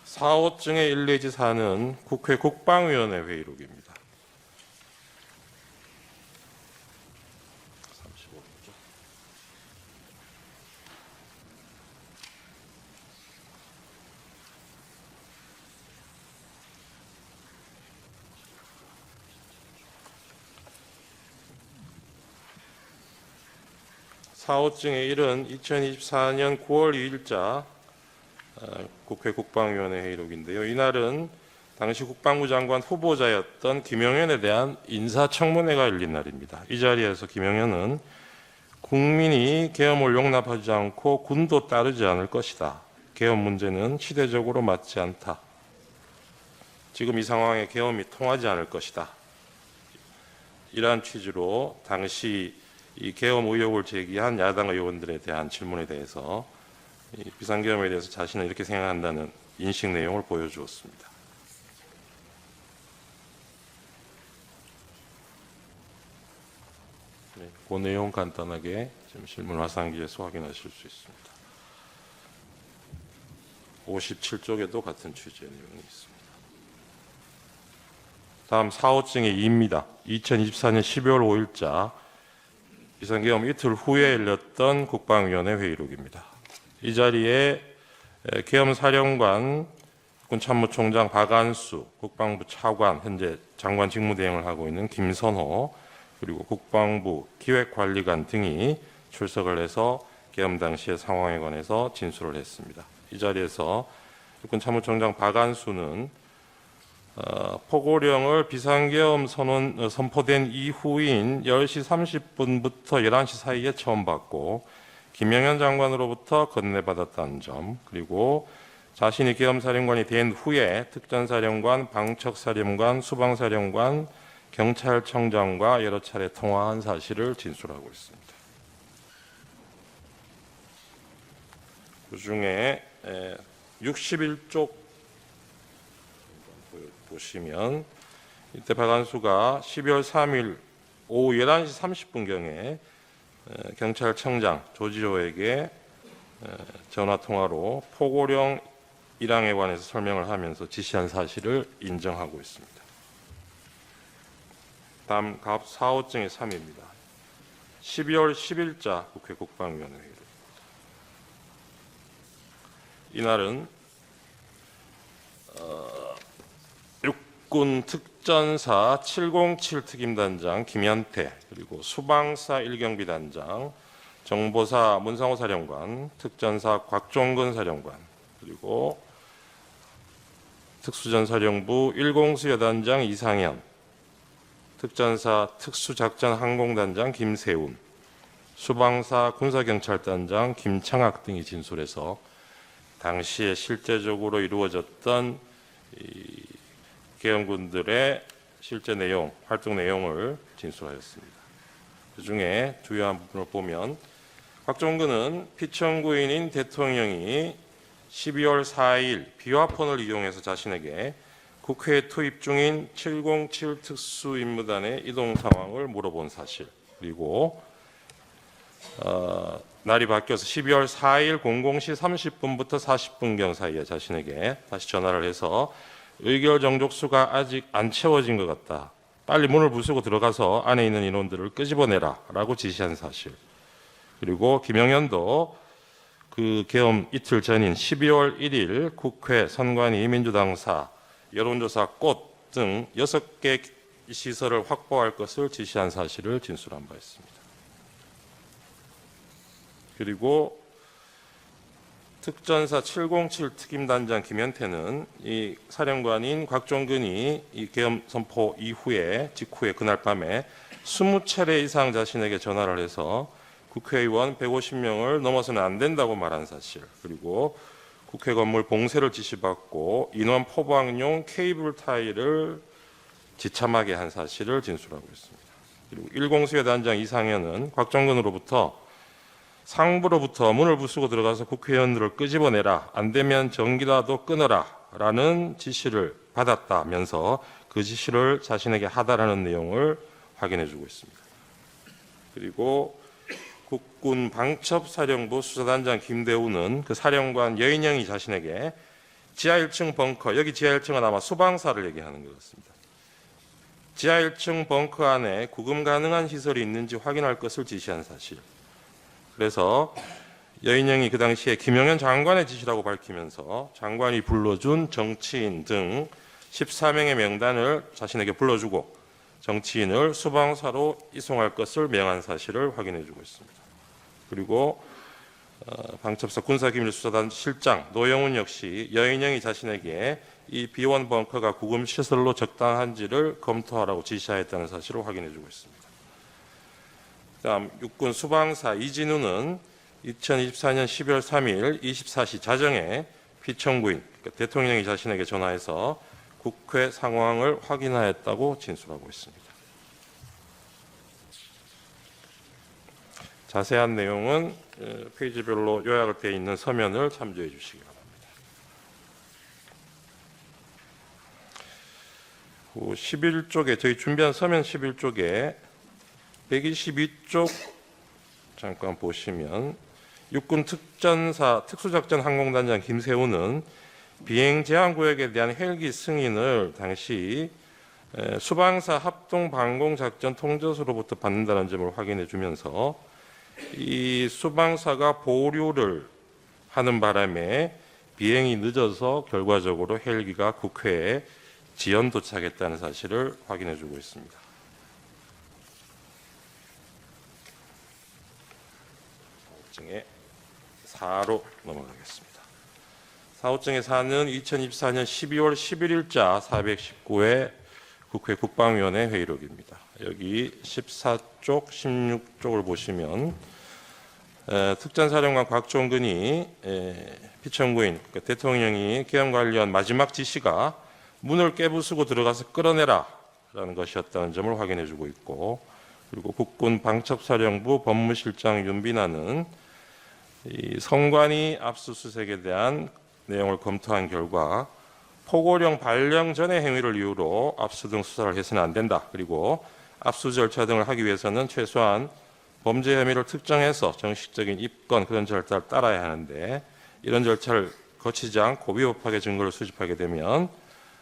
4호증의 1 내지 4는 국회 국방위원회 회의록입니다. 35쪽. 사호증의 1은 2024년 9월 2일자 국회 국방위원회 회의록인데요. 이날은 당시 국방부 장관 후보자였던 김영현에 대한 인사청문회가 열린 날입니다. 이 자리에서 김영현은 국민이 계엄을 용납하지 않고 군도 따르지 않을 것이다. 계엄 문제는 시대적으로 맞지 않다. 지금 이 상황에 계엄이 통하지 않을 것이다. 이러한 취지로 당시 이 계엄 의혹을 제기한 야당 의원들에 대한 질문에 대해서 이 비상계엄에 대해서 자신은 이렇게 생각한다는 인식 내용을 보여주었습니다. 네, 그 내용 간단하게 지금 실문 화상기에서 확인하실 수 있습니다. 57쪽에도 같은 취지의 내용이 있습니다. 다음 4호증의 2입니다. 2024년 12월 5일자 비상계엄 이틀 후에 열렸던 국방위원회 회의록입니다. 이 자리에 계엄사령관, 군참모총장 박안수, 국방부 차관, 현재 장관 직무대행을 하고 있는 김선호, 그리고 국방부 기획관리관 등이 출석을 해서 계엄 당시의 상황에 관해서 진술을 했습니다. 이 자리에서 군참모총장 박안수는 포고령을 비상계엄 선포된 이후인 10시 30분부터 11시 사이에 처음 받고 김영현 장관으로부터 건네받았다는 점, 그리고 자신이 계엄사령관이 된 후에 특전사령관, 방척사령관, 수방사령관, 경찰청장과 여러 차례 통화한 사실을 진술하고 있습니다. 그중에 61쪽 보시면 이때 박안수가 12월 3일 오후 11시 30분경에 경찰청장 조지호에게 전화통화로 포고령 1항에 관해서 설명을 하면서 지시한 사실을 인정하고 있습니다. 다음 갑 4호증의 3입니다. 12월 10일자 국회 국방위원회 회의입니다. 이날은 육군 특전사 707 특임단장 김현태, 그리고 수방사 1경비단장, 정보사 문상호 사령관, 특전사 곽종근 사령관, 그리고 특수전사령부 1공수여단장 이상현, 특전사 특수작전항공단장 김세운, 수방사 군사경찰단장 김창학 등이 진술해서 당시에 실제적으로 이루어졌던 이 계엄군들의 실제 내용, 활동 내용을 진술하였습니다. 그중에 주요한 부분을 보면 곽종근은 피청구인인 대통령이 12월 4일 비화폰을 이용해서 자신에게 국회에 투입 중인 707 특수임무단의 이동 상황을 물어본 사실, 그리고 날이 바뀌어서 12월 4일 00시 30분부터 40분경 사이에 자신에게 다시 전화를 해서 의결 정족수가 아직 안 채워진 것 같다. 빨리 문을 부수고 들어가서 안에 있는 인원들을 끄집어내라 라고 지시한 사실. 그리고 김영현도 그 계엄 이틀 전인 12월 1일 국회 선관위 민주당사 여론조사 꽃 등 6개 시설을 확보할 것을 지시한 사실을 진술한 바 있습니다. 그리고 특전사 707 특임단장 김현태는 이 사령관인 곽종근이 이 계엄 선포 직후에 그날 밤에 20차례 이상 자신에게 전화를 해서 국회의원 150명을 넘어서는 안 된다고 말한 사실, 그리고 국회 건물 봉쇄를 지시받고 인원 포방용 케이블 타이를 지참하게 한 사실을 진술하고 있습니다. 그리고 1공수여단장 이상현은 곽종근으로부터 상부로부터 문을 부수고 들어가서 국회의원들을 끄집어내라, 안 되면 전기라도 끊어라 라는 지시를 받았다면서 그 지시를 자신에게 하다라는 내용을 확인해주고 있습니다. 그리고 국군 방첩사령부 수사단장 김대우는 그 사령관 여인영이 자신에게 지하 1층 벙커, 여기 지하 1층은 아마 수방사를 얘기하는 것 같습니다. 지하 1층 벙커 안에 구금 가능한 시설이 있는지 확인할 것을 지시한 사실. 그래서 여인영이 그 당시에 김영현 장관의 지시라고 밝히면서 장관이 불러준 정치인 등 14명의 명단을 자신에게 불러주고 정치인을 수방사로 이송할 것을 명한 사실을 확인해주고 있습니다. 그리고 방첩사 군사기밀수사단 실장 노영훈 역시 여인영이 자신에게 이 비원 벙커가 구금 시설로 적당한지를 검토하라고 지시하였다는 사실을 확인해주고 있습니다. 다음 육군 수방사 이진우는 2024년 12월 3일 24시 자정에 피청구인 그러니까 대통령이 자신에게 전화해서 국회 상황을 확인하였다고 진술하고 있습니다. 자세한 내용은 페이지별로 요약을 되어 있는 서면을 참조해 주시기 바랍니다. 11쪽에 저희 준비한 서면 11쪽에 122쪽 잠깐 보시면 육군 특전사 특수작전 항공단장 김세우는 비행 제한 구역에 대한 헬기 승인을 당시 수방사 합동 방공 작전 통제소로부터 받는다는 점을 확인해 주면서 이 수방사가 보류를 하는 바람에 비행이 늦어서 결과적으로 헬기가 국회에 지연 도착했다는 사실을 확인해 주고 있습니다. 사호증의 4로 넘어가겠습니다. 사호증의 4는 2024년 12월 11일자 419회 국회 국방위원회 회의록입니다. 여기 14쪽, 16쪽을 보시면 특전사령관 곽종근이 피청구인 그러니까 대통령이 계엄관리원 마지막 지시가 문을 깨부수고 들어가서 끌어내라 라는 것이었다는 점을 확인해 주고 있고, 그리고 국군 방첩사령부 법무실장 윤빈아는 이 성관이 압수수색에 대한 내용을 검토한 결과 포고령 발령 전의 행위를 이유로 압수 등 수사를 해서는 안 된다. 그리고 압수 절차 등을 하기 위해서는 최소한 범죄 혐의를 특정해서 정식적인 입건 그런 절차를 따라야 하는데 이런 절차를 거치지 않고 위법하게 증거를 수집하게 되면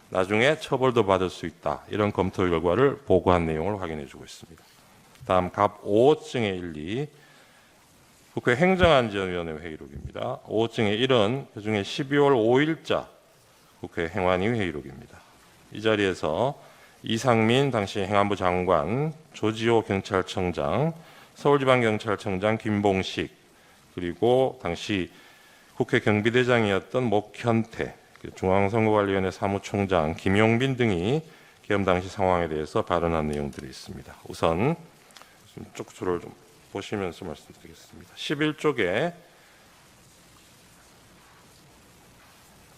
나중에 처벌도 받을 수 있다. 이런 검토 결과를 보고한 내용을 확인해 주고 있습니다. 다음 갑 5호증의 1, 2 국회 행정안전위원회 회의록입니다. 5호증의 1은 그중에 12월 5일자 국회 행안위 회의록입니다. 이 자리에서 이상민 당시 행안부 장관, 조지호 경찰청장, 서울지방경찰청장 김봉식, 그리고 당시 국회 경비대장이었던 목현태, 중앙선거관리위원회 사무총장 김용빈 등이 계엄 당시 상황에 대해서 발언한 내용들이 있습니다. 우선 쪽수를 좀 보시면서 말씀드리겠습니다. 11쪽에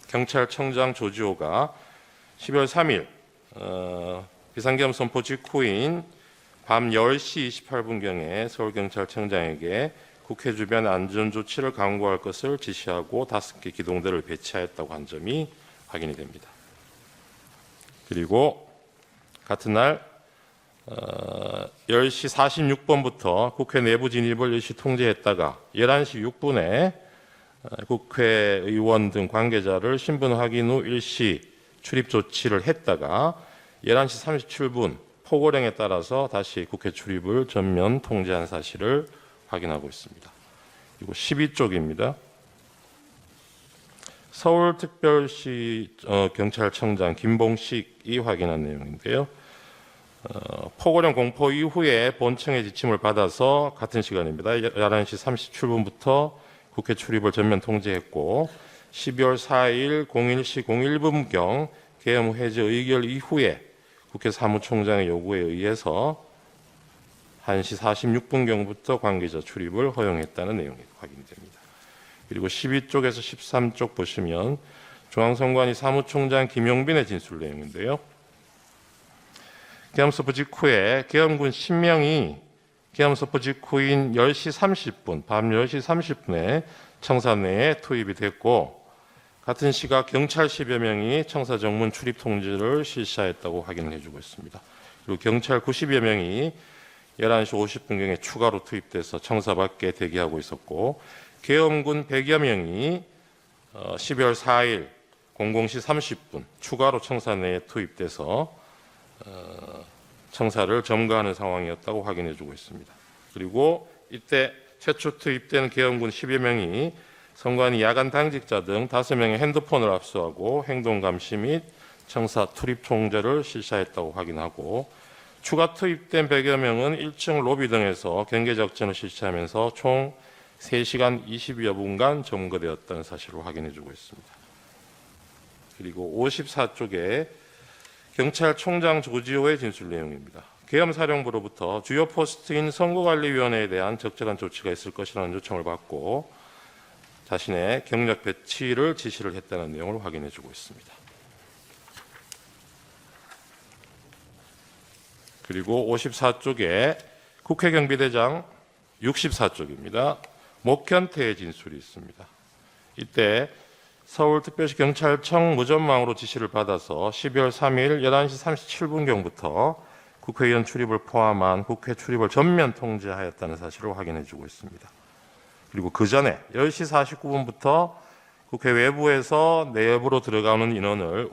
경찰청장 조지호가 12월 3일 비상계엄 선포 직후인 밤 10시 28분경에 서울경찰청장에게 국회 주변 안전조치를 강구할 것을 지시하고 5개 기동대를 배치하였다고 한 점이 확인이 됩니다. 그리고 같은 날 10시 46분부터 국회 내부 진입을 일시 통제했다가 11시 6분에 국회의원 등 관계자를 신분 확인 후 일시 출입 조치를 했다가 11시 37분 포고령에 따라서 다시 국회 출입을 전면 통제한 사실을 확인하고 있습니다. 그리고 12쪽입니다. 서울특별시 경찰청장 김봉식이 확인한 내용인데요. 포고령 공포 이후에 본청의 지침을 받아서 같은 시간입니다. 11시 37분부터 국회 출입을 전면 통제했고 12월 4일 01시 01분경 계엄 해제 의결 이후에 국회 사무총장의 요구에 의해서 1시 46분경부터 관계자 출입을 허용했다는 내용이 확인이 됩니다. 그리고 12쪽에서 13쪽 보시면 중앙선관위 사무총장 김용빈의 진술 내용인데요. 계엄 선포 직후에 계엄군 10명이 계엄 선포 직후인 10시 30분, 밤 10시 30분에 청사 내에 투입이 됐고 같은 시각 경찰 10여 명이 청사 정문 출입 통제를 실시하였다고 확인을 해주고 있습니다. 그리고 경찰 90여 명이 11시 50분경에 추가로 투입돼서 청사 밖에 대기하고 있었고 계엄군 100여 명이 12월 4일 00시 30분 추가로 청사 내에 투입돼서 청사를 점거하는 상황이었다고 확인해주고 있습니다. 그리고 이때 최초 투입된 계엄군 10여 명이 선관위 야간 당직자 등 5명의 핸드폰을 압수하고 행동 감시 및 청사 출입 통제를 실시했다고 확인하고 추가 투입된 100여 명은 1층 로비 등에서 경계 작전을 실시하면서 총 3시간 20여 분간 점거되었다는 사실을 확인해주고 있습니다. 그리고 54쪽에 경찰총장 조지호의 진술 내용입니다. 계엄사령부로부터 주요 포스트인 선거관리위원회에 대한 적절한 조치가 있을 것이라는 요청을 받고 자신의 경력 배치를 지시를 했다는 내용을 확인해주고 있습니다. 그리고 54쪽에 국회경비대장 64쪽입니다. 목현태의 진술이 있습니다. 이때 서울특별시 경찰청 무전망으로 지시를 받아서 12월 3일 11시 37분경부터 국회의원 출입을 포함한 국회 출입을 전면 통제하였다는 사실을 확인해주고 있습니다. 그리고 그 전에 10시 49분부터 국회 외부에서 내부로 들어가는 인원을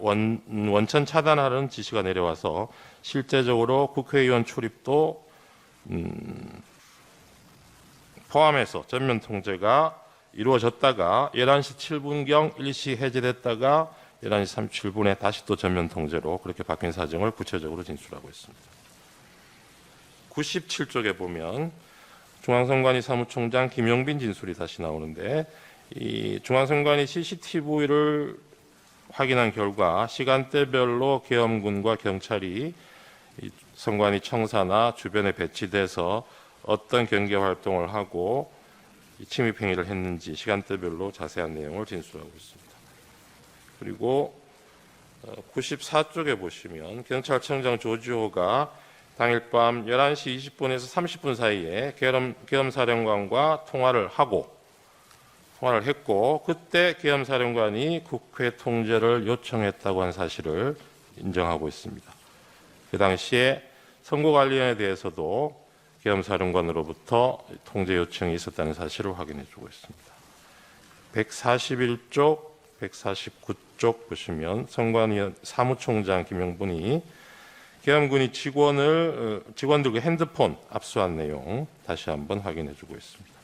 원천 차단하는 지시가 내려와서 실제적으로 국회의원 출입도 포함해서 전면 통제가 이루어졌다가 11시 7분경 일시 해제됐다가 11시 37분에 다시 또 전면 통제로 그렇게 바뀐 사정을 구체적으로 진술하고 있습니다. 97쪽에 보면 중앙선관위 사무총장 김용빈 진술이 다시 나오는데 이 중앙선관위 CCTV를 확인한 결과 시간대별로 계엄군과 경찰이 이 선관위 청사나 주변에 배치돼서 어떤 경계 활동을 하고 침입 행위를 했는지 시간대별로 자세한 내용을 진술하고 있습니다. 그리고 94쪽에 보시면 경찰청장 조지호가 당일 밤 11시 20분에서 30분 사이에 계엄사령관과 통화를 했고 그때 계엄사령관이 국회 통제를 요청했다고 한 사실을 인정하고 있습니다. 그 당시에 선거관리위원회에 대해서도 계엄사령관으로부터 통제 요청이 있었다는 사실을 확인해주고 있습니다. 141쪽, 149쪽 보시면 선관위 사무총장 김용분이 계엄군이 직원들과 핸드폰 압수한 내용 다시 한번 확인해주고 있습니다.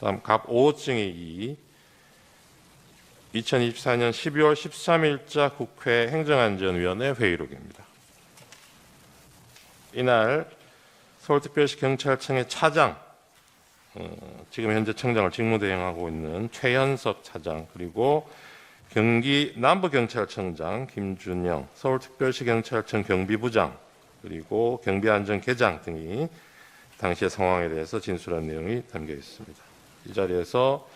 다음 갑 5호증의 2024년 12월 13일자 국회 행정안전위원회 회의록입니다. 이날 서울특별시 경찰청의 차장, 지금 현재 청장을 직무대행하고 있는 최현석 차장, 그리고 경기 남부경찰청장 김준영, 서울특별시 경찰청 경비부장, 그리고 경비안전계장 등이 당시의 상황에 대해서 진술한 내용이 담겨 있습니다. 이 자리에서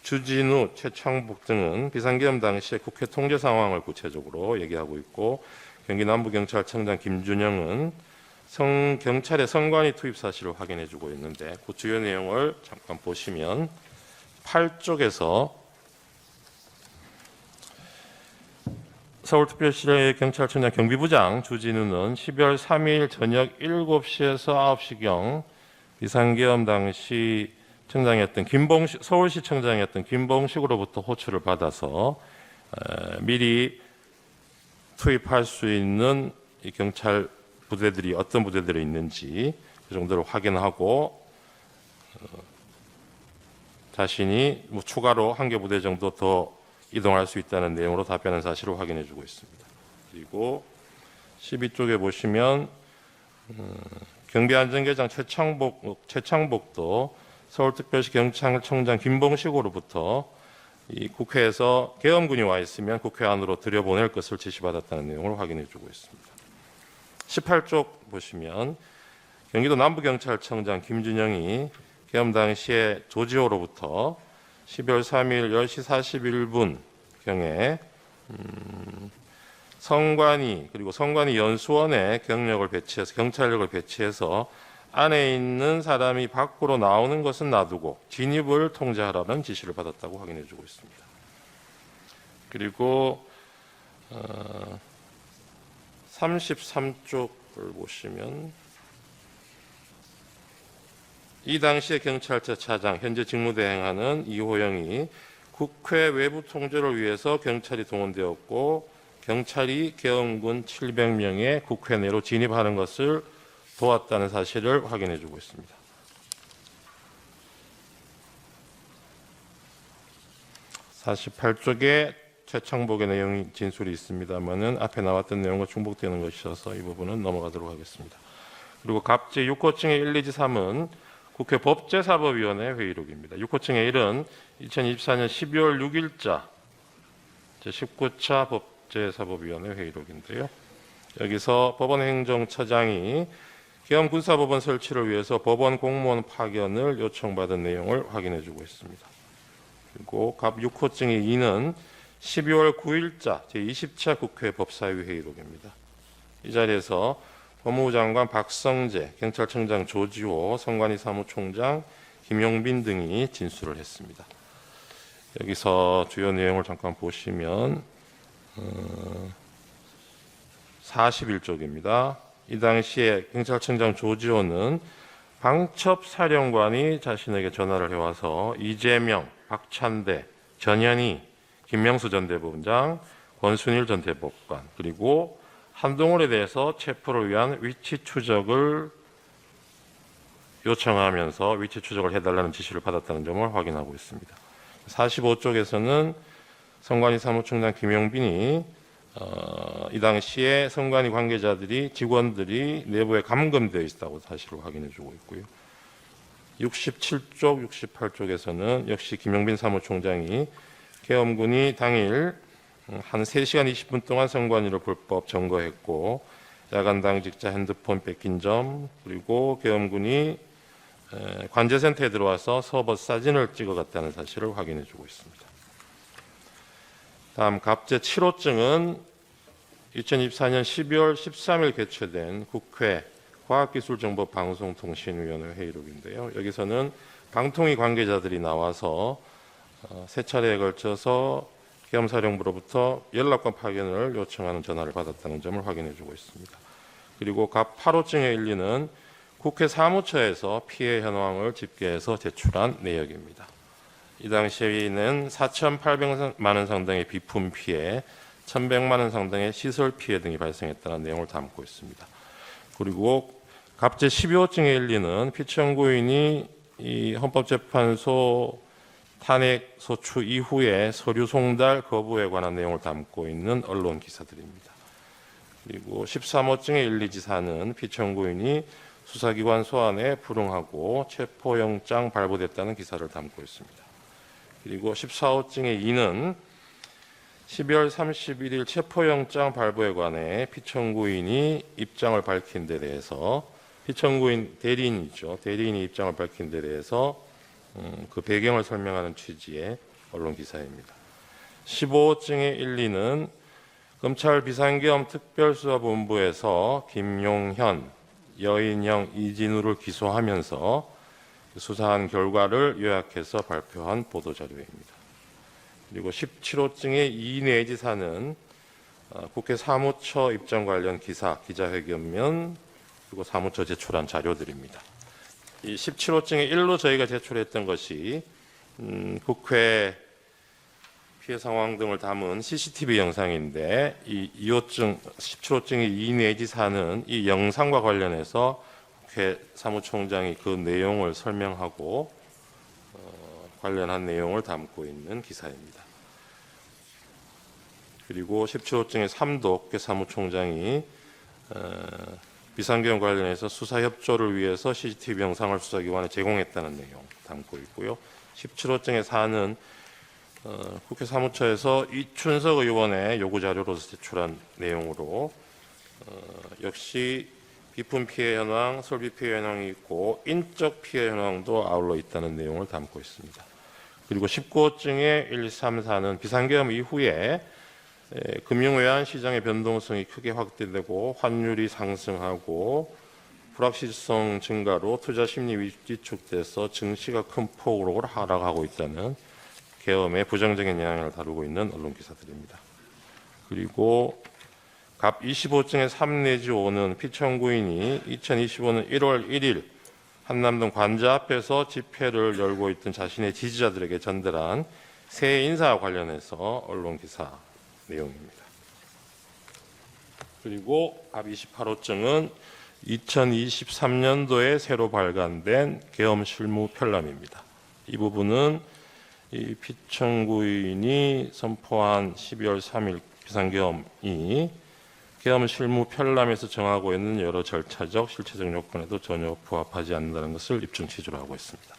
주진우, 최창복 등은 비상계엄 당시의 국회 통제 상황을 구체적으로 얘기하고 있고 경기 남부경찰청장 김준영은 경찰의 선관위 투입 사실을 확인해주고 있는데 그 주요 내용을 잠깐 보시면 8쪽에서 서울특별시 경찰청장 경비부장 주진우는 12월 3일 저녁 7시에서 9시경 비상계엄 당시 청장이었던 서울시 청장이었던 김봉식으로부터 호출을 받아서 미리 투입할 수 있는 이 경찰 부대들이 어떤 부대들이 있는지 그 정도를 확인하고 자신이 추가로 한 개 부대 정도 더 이동할 수 있다는 내용으로 답변한 사실을 확인해주고 있습니다. 그리고 12쪽에 보시면 경비안전계장 최창복도 서울특별시 경찰청장 김봉식으로부터 이 국회에서 계엄군이 와 있으면 국회 안으로 들여보낼 것을 지시받았다는 내용을 확인해주고 있습니다. 18쪽 보시면 경기도 남부경찰청장 김준영이 계엄 당시에 조지호로부터 12월 3일 10시 41분경에 선관위 그리고 선관위 연수원에 경찰력을 배치해서 안에 있는 사람이 밖으로 나오는 것은 놔두고 진입을 통제하라는 지시를 받았다고 확인해주고 있습니다. 그리고 33쪽을 보시면 이 당시의 경찰차 차장 현재 직무대행하는 이호영이 국회 외부 통제를 위해서 경찰이 동원되었고 경찰이 계엄군 700명의 국회 내로 진입하는 것을 도왔다는 사실을 확인해주고 있습니다. 48쪽에 최창복의 내용이 진술이 있습니다만은 앞에 나왔던 내용과 중복되는 것이어서 이 부분은 넘어가도록 하겠습니다. 그리고 갑제 6호층의 1, 2, 3은 국회 법제사법위원회 회의록입니다. 6호증의 1은 2024년 12월 6일자 제19차 법제사법위원회 회의록인데요. 여기서 법원행정처장이 계엄 군사법원 설치를 위해서 법원 공무원 파견을 요청받은 내용을 확인해주고 있습니다. 그리고 갑 6호증의 2는 12월 9일자 제20차 국회 법사위 회의록입니다. 이 자리에서 법무부 장관 박성재, 경찰청장 조지호, 선관위 사무총장 김용빈 등이 진술을 했습니다. 여기서 주요 내용을 잠깐 보시면 41쪽입니다. 이 당시에 경찰청장 조지호는 방첩사령관이 자신에게 전화를 해와서 이재명, 박찬대, 전현희, 김명수 전 대법원장, 권순일 전 대법관 그리고 한동훈에 대해서 체포를 위한 위치 추적을 요청하면서 위치 추적을 해달라는 지시를 받았다는 점을 확인하고 있습니다. 45쪽에서는 선관위 사무총장 김용빈이 이 당시에 선관위 관계자들이 직원들이 내부에 감금되어 있다고 사실을 확인해주고 있고요. 67쪽, 68쪽에서는 역시 김용빈 사무총장이 계엄군이 당일 한 3시간 20분 동안 선관위를 불법 점거했고 야간 당직자 핸드폰 뺏긴 점 그리고 계엄군이 관제센터에 들어와서 서버 사진을 찍어갔다는 사실을 확인해주고 있습니다. 다음 갑제 7호증은 2024년 12월 13일 개최된 국회 과학기술정보방송통신위원회 회의록인데요. 여기서는 방통위 관계자들이 나와서 세 차례에 걸쳐서 계엄사령부로부터 연락관 파견을 요청하는 전화를 받았다는 점을 확인해주고 있습니다. 그리고 갑 8호증의 1, 2는 국회 사무처에서 피해 현황을 집계해서 제출한 내역입니다. 이 당시에는 4,800만 원 상당의 비품 피해, 1,100만 원 상당의 시설 피해 등이 발생했다는 내용을 담고 있습니다. 그리고 갑제 12호증의 1, 2는 피청구인이 이 헌법재판소 탄핵 소추 이후에 서류 송달 거부에 관한 내용을 담고 있는 언론 기사들입니다. 그리고 13호증의 1, 2지사는 피청구인이 수사기관 소환에 불응하고 체포영장 발부됐다는 기사를 담고 있습니다. 그리고 14호증의 2는 12월 31일 체포영장 발부에 관해 피청구인이 입장을 밝힌 데 대해서 피청구인 대리인이죠. 대리인이 입장을 밝힌 데 대해서 그 배경을 설명하는 취지의 언론 기사입니다. 15호증의 1, 2는 검찰 비상계엄 특별수사본부에서 김용현, 여인형, 이진우를 기소하면서 수사한 결과를 요약해서 발표한 보도자료입니다. 그리고 17호증의 2 내지 4는 국회 사무처 입장 관련 기사, 기자회견면 그리고 사무처 제출한 자료들입니다. 이 17호증의 1로 저희가 제출했던 것이 국회 피해 상황 등을 담은 CCTV 영상인데 이 17호증의 2 내지 4는 이 영상과 관련해서 국회 사무총장이 그 내용을 설명하고 관련한 내용을 담고 있는 기사입니다. 그리고 17호증의 3도 국회 사무총장이 비상계엄 관련해서 수사 협조를 위해서 CCTV 영상을 수사기관에 제공했다는 내용 담고 있고요. 17호증의 4는 국회 사무처에서 이춘석 의원의 요구 자료로서 제출한 내용으로 역시 비품 피해 현황, 설비 피해 현황이 있고 인적 피해 현황도 아울러 있다는 내용을 담고 있습니다. 그리고 19호증의 1, 2, 3, 4는 비상계엄 이후에 금융외환 시장의 변동성이 크게 확대되고 환율이 상승하고 불확실성 증가로 투자 심리 위축돼서 증시가 큰 폭으로 하락하고 있다는 계엄의 부정적인 영향을 다루고 있는 언론 기사들입니다. 그리고 갑 25증의 3 내지 5는 피청구인이 2025년 1월 1일 한남동 관저 앞에서 집회를 열고 있던 자신의 지지자들에게 전달한 새 인사와 관련해서 언론 기사 내용입니다. 그리고 갑 28호증은 2023년도에 새로 발간된 계엄 실무 편람입니다. 이 부분은 이 피청구인이 선포한 12월 3일 비상계엄이 계엄 실무 편람에서 정하고 있는 여러 절차적, 실체적 요건에도 전혀 부합하지 않는다는 것을 입증 취지로 하고 있습니다.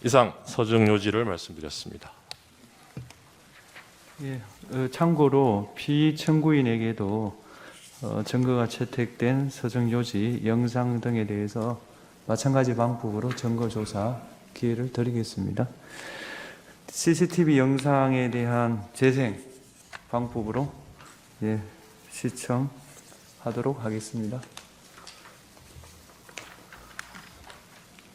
이상 서정 요지를 말씀드렸습니다. 예, 참고로 피청구인에게도 증거가 채택된 서정 요지, 영상 등에 대해서 마찬가지 방법으로 증거 조사 기회를 드리겠습니다. CCTV 영상에 대한 재생 방법으로 시청하도록 하겠습니다.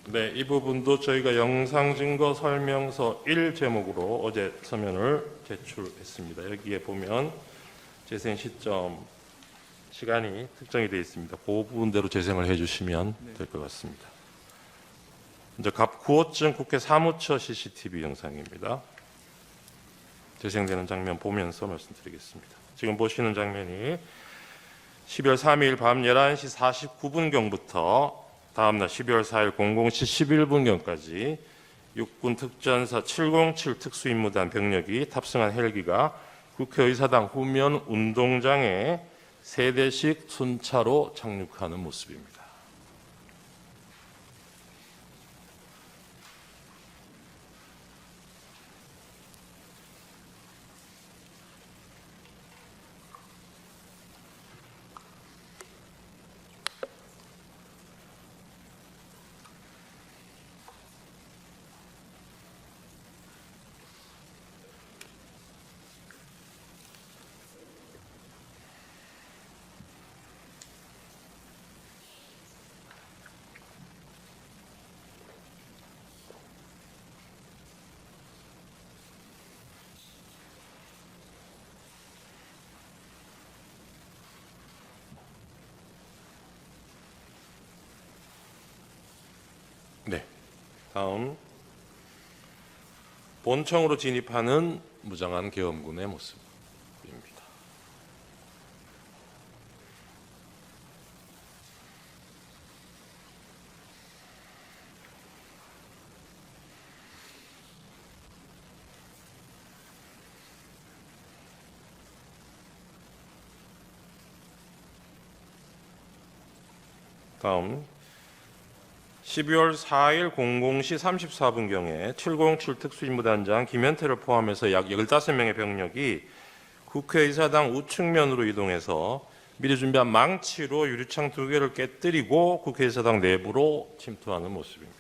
네, 이 부분도 저희가 영상 증거 설명서 1 제목으로 어제 서면을 제출했습니다. 여기에 보면 재생 시점 시간이 특정이 되어 있습니다. 그 부분대로 재생을 해주시면 될 것 같습니다. 먼저 갑 9호증 국회 사무처 CCTV 영상입니다. 재생되는 장면 보면서 말씀드리겠습니다. 지금 보시는 장면이 12월 3일 밤 11시 49분경부터 다음날 12월 4일 00시 11분경까지 육군 특전사 707 특수임무단 병력이 탑승한 헬기가 국회의사당 후면 운동장에 3대씩 순차로 착륙하는 모습입니다. 네, 다음 본청으로 진입하는 무장한 계엄군의 모습입니다. 다음 12월 4일 00시 34분경에 707 특수임무단장 김현태를 포함해서 약 15명의 병력이 국회의사당 우측면으로 이동해서 미리 준비한 망치로 유리창 2개를 깨뜨리고 국회의사당 내부로 침투하는 모습입니다.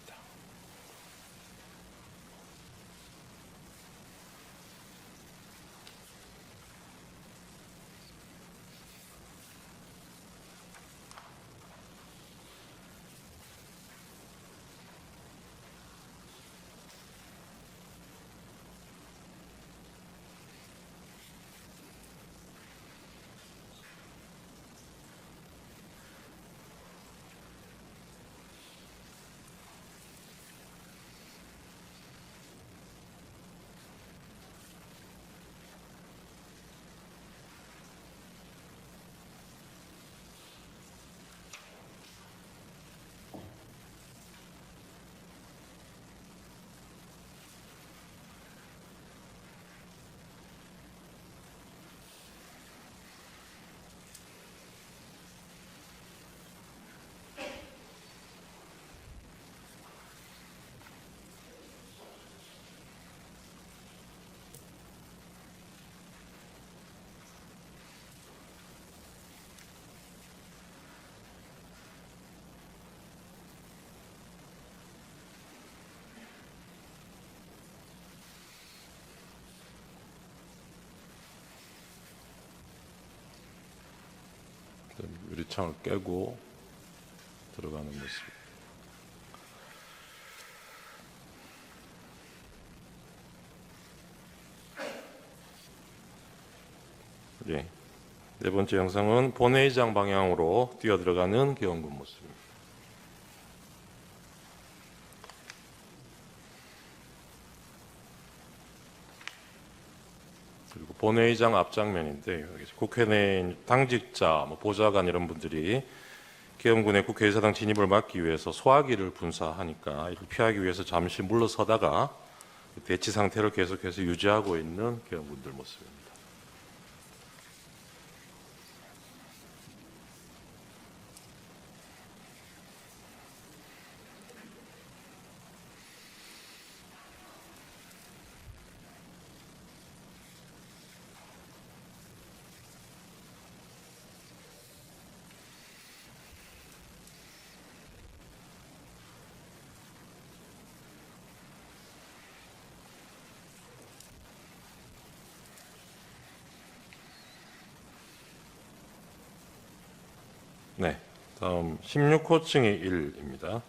유리창을 깨고 들어가는 모습. 네. 네 번째 영상은 본회의장 방향으로 뛰어들어가는 계엄군 모습입니다. 그리고 본회의장 앞장면인데 여기 국회 내 당직자, 보좌관 이런 분들이 계엄군의 국회의사당 진입을 막기 위해서 소화기를 분사하니까 이를 피하기 위해서 잠시 물러서다가 대치 상태를 계속해서 유지하고 있는 계엄군들 모습입니다. 다음 16호증이 1입니다.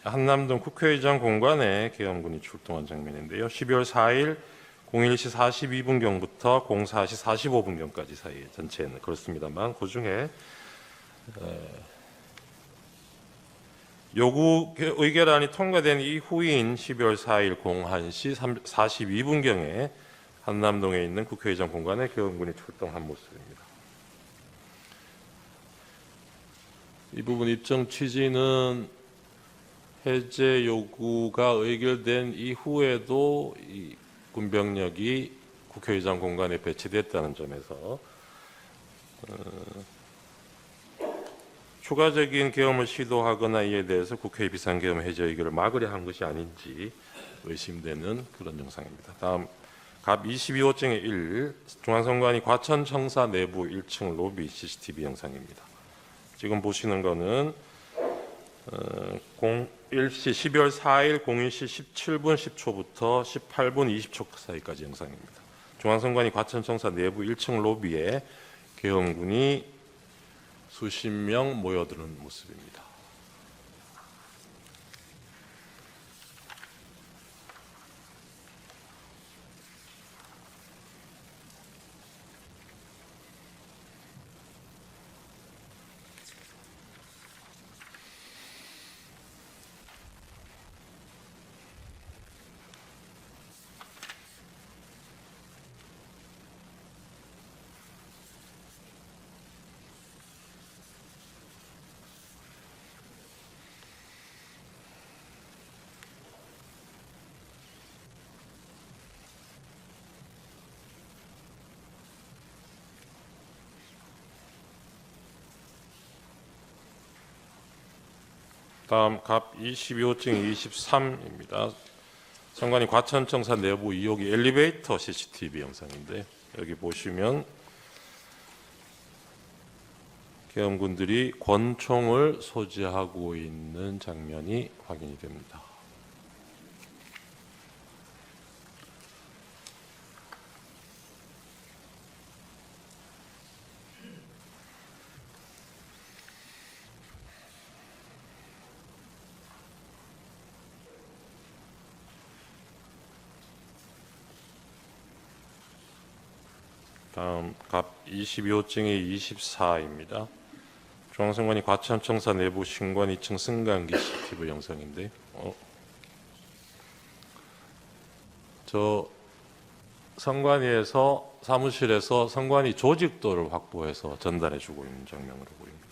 한남동 국회의장 공간에 계엄군이 출동한 장면인데요. 12월 4일 01시 42분경부터 04시 45분경까지 사이에 전체는 그렇습니다만 그중에 요구 의결안이 통과된 이후인 12월 4일 01시 42분경에 한남동에 있는 국회의장 공간에 계엄군이 출동한 모습입니다. 이 부분 입정 취지는 해제 요구가 의결된 이후에도 이 군병력이 국회의장 공간에 배치됐다는 점에서 추가적인 계엄을 시도하거나 이에 대해서 국회 비상계엄 해제 의결을 막으려 한 것이 아닌지 의심되는 그런 영상입니다. 다음 갑 22호증의 1 중앙선관위 과천청사 내부 1층 로비 CCTV 영상입니다. 지금 보시는 거는 12월 4일 01시 17분 10초부터 18분 20초 사이까지 영상입니다. 중앙선관위 과천청사 내부 1층 로비에 계엄군이 수십 명 모여드는 모습입니다. 다음 갑 22호증 23입니다. 선관위 과천청사 내부 2호기 엘리베이터 CCTV 영상인데 여기 보시면 계엄군들이 권총을 소지하고 있는 장면이 확인이 됩니다. 다음 갑 22호증이 24입니다. 중앙선관위 과천청사 내부 신관 2층 승강기 CCTV 영상인데 저 선관위에서 사무실에서 선관위 조직도를 확보해서 전달해주고 있는 장면으로 보입니다.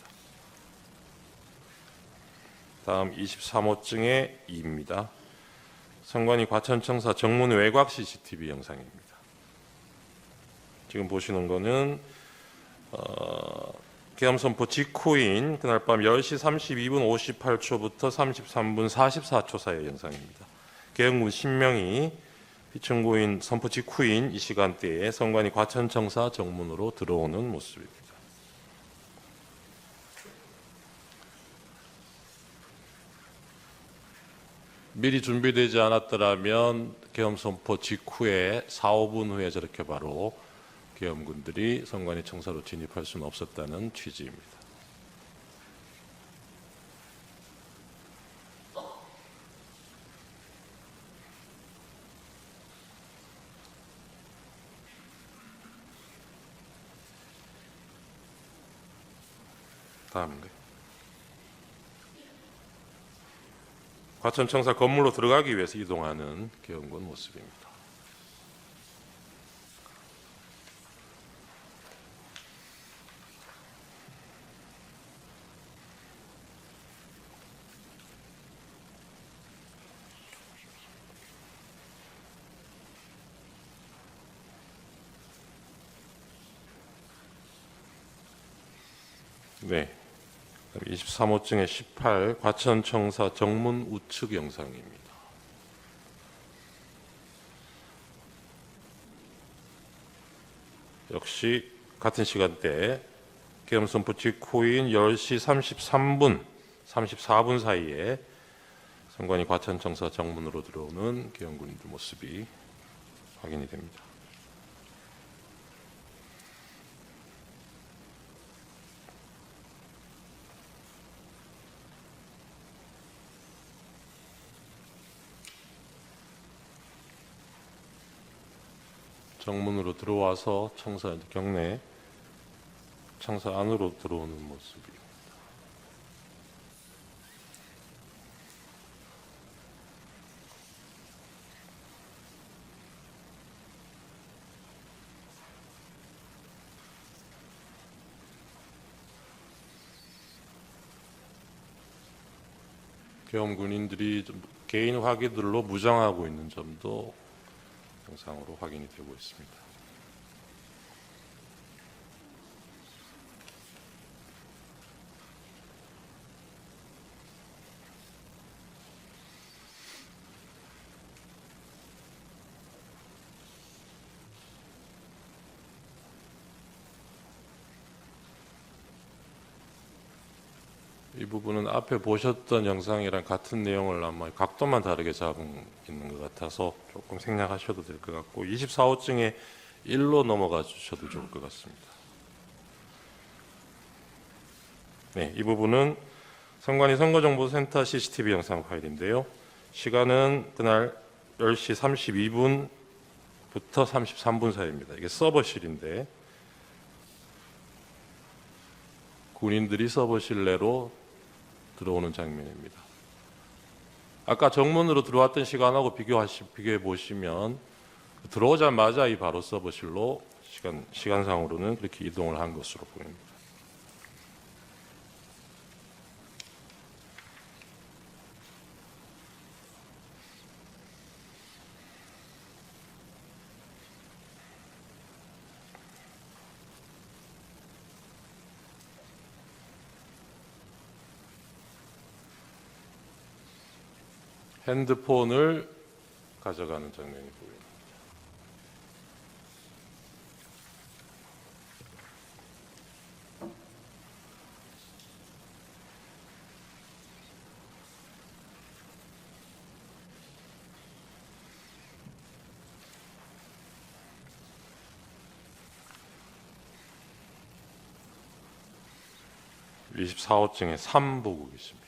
다음 23호증의 2입니다. 선관위 과천청사 정문 외곽 CCTV 영상입니다. 지금 보시는 거는 계엄 선포 직후인 그날 밤 10시 32분 58초부터 33분 44초 사이의 영상입니다. 계엄군 10명이 피청구인 선포 직후인 이 시간대에 선관위 과천청사 정문으로 들어오는 모습입니다. 미리 준비되지 않았더라면 계엄 선포 직후에 4, 5분 후에 저렇게 바로 계엄군들이 선관위 청사로 진입할 수는 없었다는 취지입니다. 다음인가요? 과천청사 건물로 들어가기 위해서 이동하는 계엄군 모습입니다. 네, 23호증의 18 과천청사 정문 우측 영상입니다. 역시 같은 시간대 계엄 선포 직후인 10시 33분, 34분 사이에 선관위 과천청사 정문으로 들어오는 계엄군들 모습이 확인이 됩니다. 정문으로 들어와서 청사 경내 청사 안으로 들어오는 모습입니다. 계엄 군인들이 좀 개인 화기들로 무장하고 있는 점도 영상으로 확인이 되고 있습니다. 이 부분은 앞에 보셨던 영상이랑 같은 내용을 아마 각도만 다르게 잡은 있는 것 같아서 조금 생략하셔도 될 것 같고 24호증에 1로 넘어가 주셔도 좋을 것 같습니다. 네, 이 부분은 선관위 선거정보센터 CCTV 영상 파일인데요. 시간은 그날 10시 32분부터 33분 사이입니다. 이게 서버실인데 군인들이 서버실 내로 들어오는 장면입니다. 아까 정문으로 들어왔던 시간하고 비교해 보시면 들어오자마자 이 바로 서버실로 시간상으로는 그렇게 이동을 한 것으로 보입니다. 핸드폰을 가져가는 장면이 보입니다. (24호증에) 3 보고 계십니다.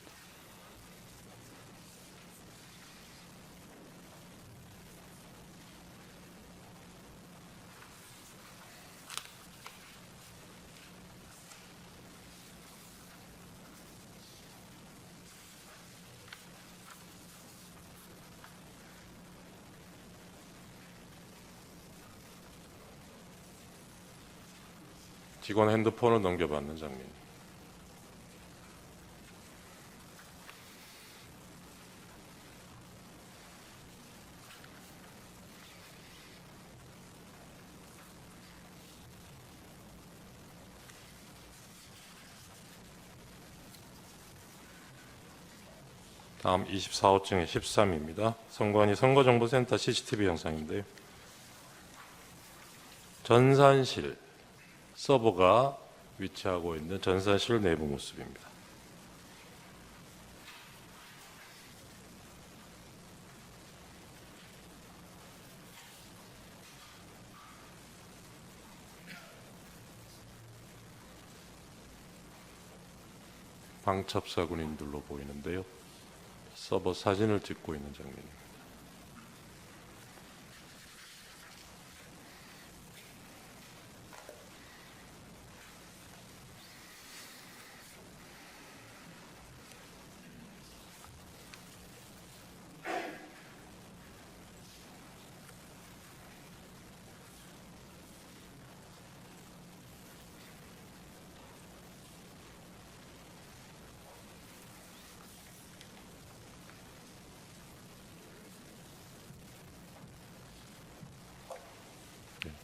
직원 핸드폰을 넘겨받는 장면입니다. 다음 24호증의 13입니다. 선관위 선거정보센터 CCTV 영상인데요. 전산실 서버가 위치하고 있는 전산실 내부 모습입니다. 방첩사 군인들로 보이는데요. 서버 사진을 찍고 있는 장면입니다.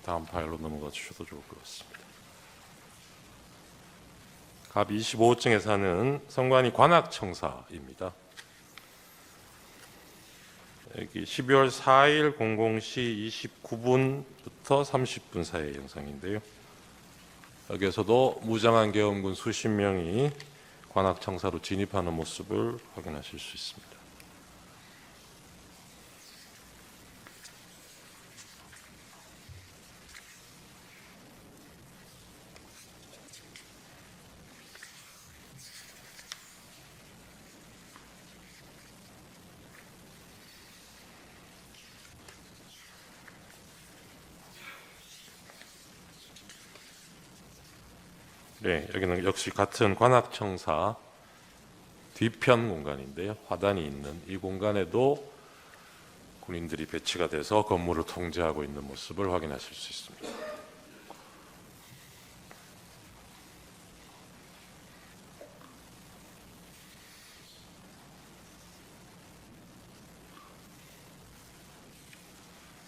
다음 파일로 넘어가 주셔도 좋을 것 같습니다. 갑 25호증에 사는 선관위 관악청사입니다. 여기 12월 4일 00시 29분부터 30분 사이의 영상인데요. 여기에서도 무장한 계엄군 수십 명이 관악청사로 진입하는 모습을 확인하실 수 있습니다. 네, 여기는 역시 같은 관악청사 뒤편 공간인데요. 화단이 있는 이 공간에도 군인들이 배치가 돼서 건물을 통제하고 있는 모습을 확인하실 수 있습니다.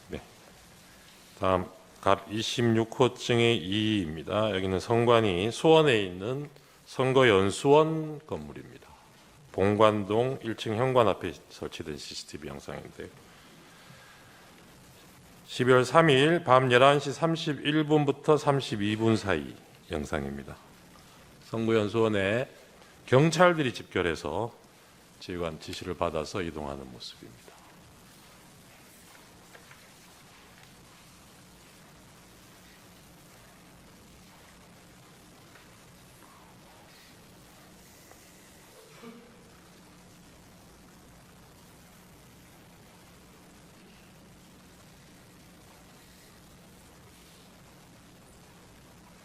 네, 다음 갑 26호증의 2입니다. 여기는 선관위 수원에 있는 선거연수원 건물입니다. 본관동 1층 현관 앞에 설치된 CCTV 영상인데요. 12월 3일 밤 11시 31분부터 32분 사이 영상입니다. 선거연수원에 경찰들이 집결해서 지휘관 지시를 받아서 이동하는 모습입니다.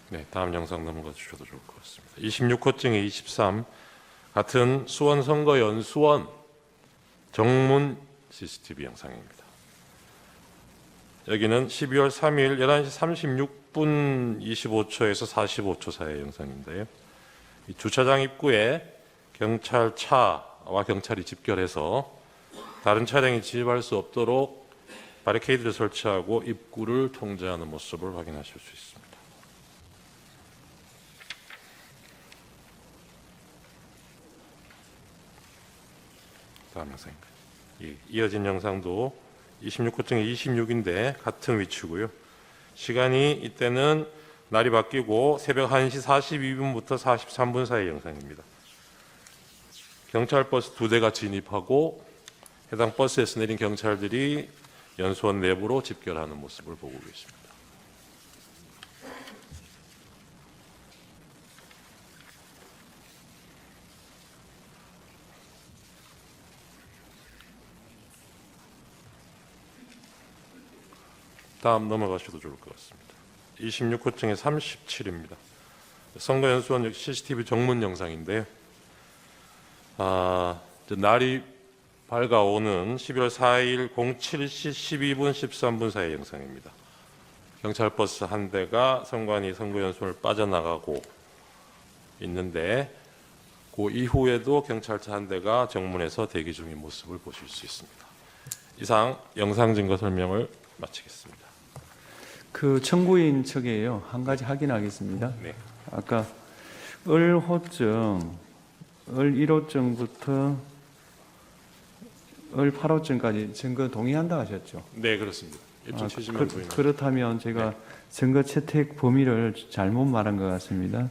네, 다음 영상 넘어가 주셔도 좋을 것 같습니다. 26호증의 23, 같은 수원 선거연수원 정문 CCTV 영상입니다. 여기는 12월 3일 11시 36분 25초에서 45초 사이의 영상인데요. 이 주차장 입구에 경찰차와 경찰이 집결해서 다른 차량이 진입할 수 없도록 바리케이드를 설치하고 입구를 통제하는 모습을 확인하실 수 있습니다. 다음 영상입니다. 이어진 영상도 26호증의 26인데 같은 위치고요. 시간이 이때는 날이 바뀌고 새벽 1시 42분부터 43분 사이 영상입니다. 경찰버스 2대가 진입하고 해당 버스에서 내린 경찰들이 연수원 내부로 집결하는 모습을 보고 계십니다. 다음 넘어가셔도 좋을 것 같습니다. 26호증의 37입니다. 선거연수원 CCTV 정문 영상인데요. 날이 밝아오는 11월 4일 07시 12분 13분 사이의 영상입니다. 경찰버스 한 대가 선관위 선거연수원을 빠져나가고 있는데 그 이후에도 경찰차 한 대가 정문에서 대기 중인 모습을 보실 수 있습니다. 이상 영상 증거 설명을 마치겠습니다. 그 청구인 측에요. 한 가지 확인하겠습니다. 네. 아까 을호증, 을1호증부터 을8호증까지 증거 동의한다 하셨죠? 네, 그렇습니다. 입증 취지만 보이는. 그렇다면 제가 증거 채택 범위를 잘못 말한 것 같습니다.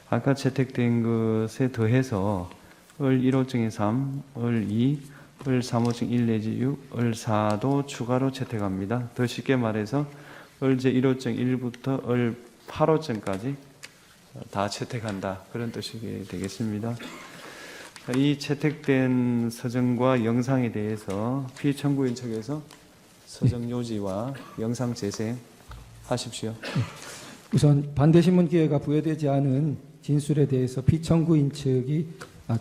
아까 채택된 것에 더해서 을1호증의 3, 을2, 을3호증 1 내지 6, 을4도 추가로 채택합니다. 더 쉽게 말해서 을제 1호증 1부터 을8호증까지 다 채택한다. 그런 뜻이 되겠습니다. 이 채택된 서정과 영상에 대해서 피청구인 측에서 서정 요지와 영상 재생하십시오. 우선 반대신문 기회가 부여되지 않은 진술에 대해서 피청구인 측이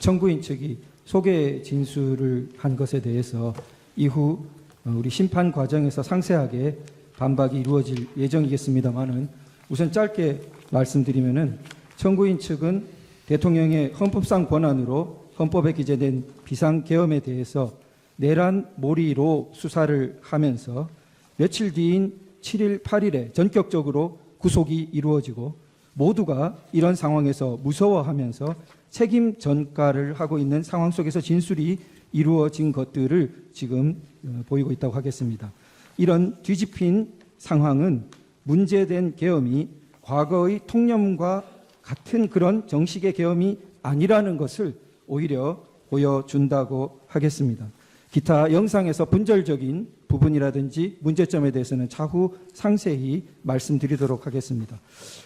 청구인 측이 소개 진술을 한 것에 대해서 이후 우리 심판 과정에서 상세하게 반박이 이루어질 예정이겠습니다만은 우선 짧게 말씀드리면은 청구인 측은 대통령의 헌법상 권한으로 헌법에 기재된 비상계엄에 대해서 내란몰이로 수사를 하면서 며칠 뒤인 7일, 8일에 전격적으로 구속이 이루어지고 모두가 이런 상황에서 무서워하면서 책임 전가를 하고 있는 상황 속에서 진술이 이루어진 것들을 지금 보이고 있다고 하겠습니다. 이런 뒤집힌 상황은 문제된 계엄이 과거의 통념과 같은 그런 정식의 계엄이 아니라는 것을 오히려 보여준다고 하겠습니다. 기타 영상에서 분절적인 부분이라든지 문제점에 대해서는 차후 상세히 말씀드리도록 하겠습니다.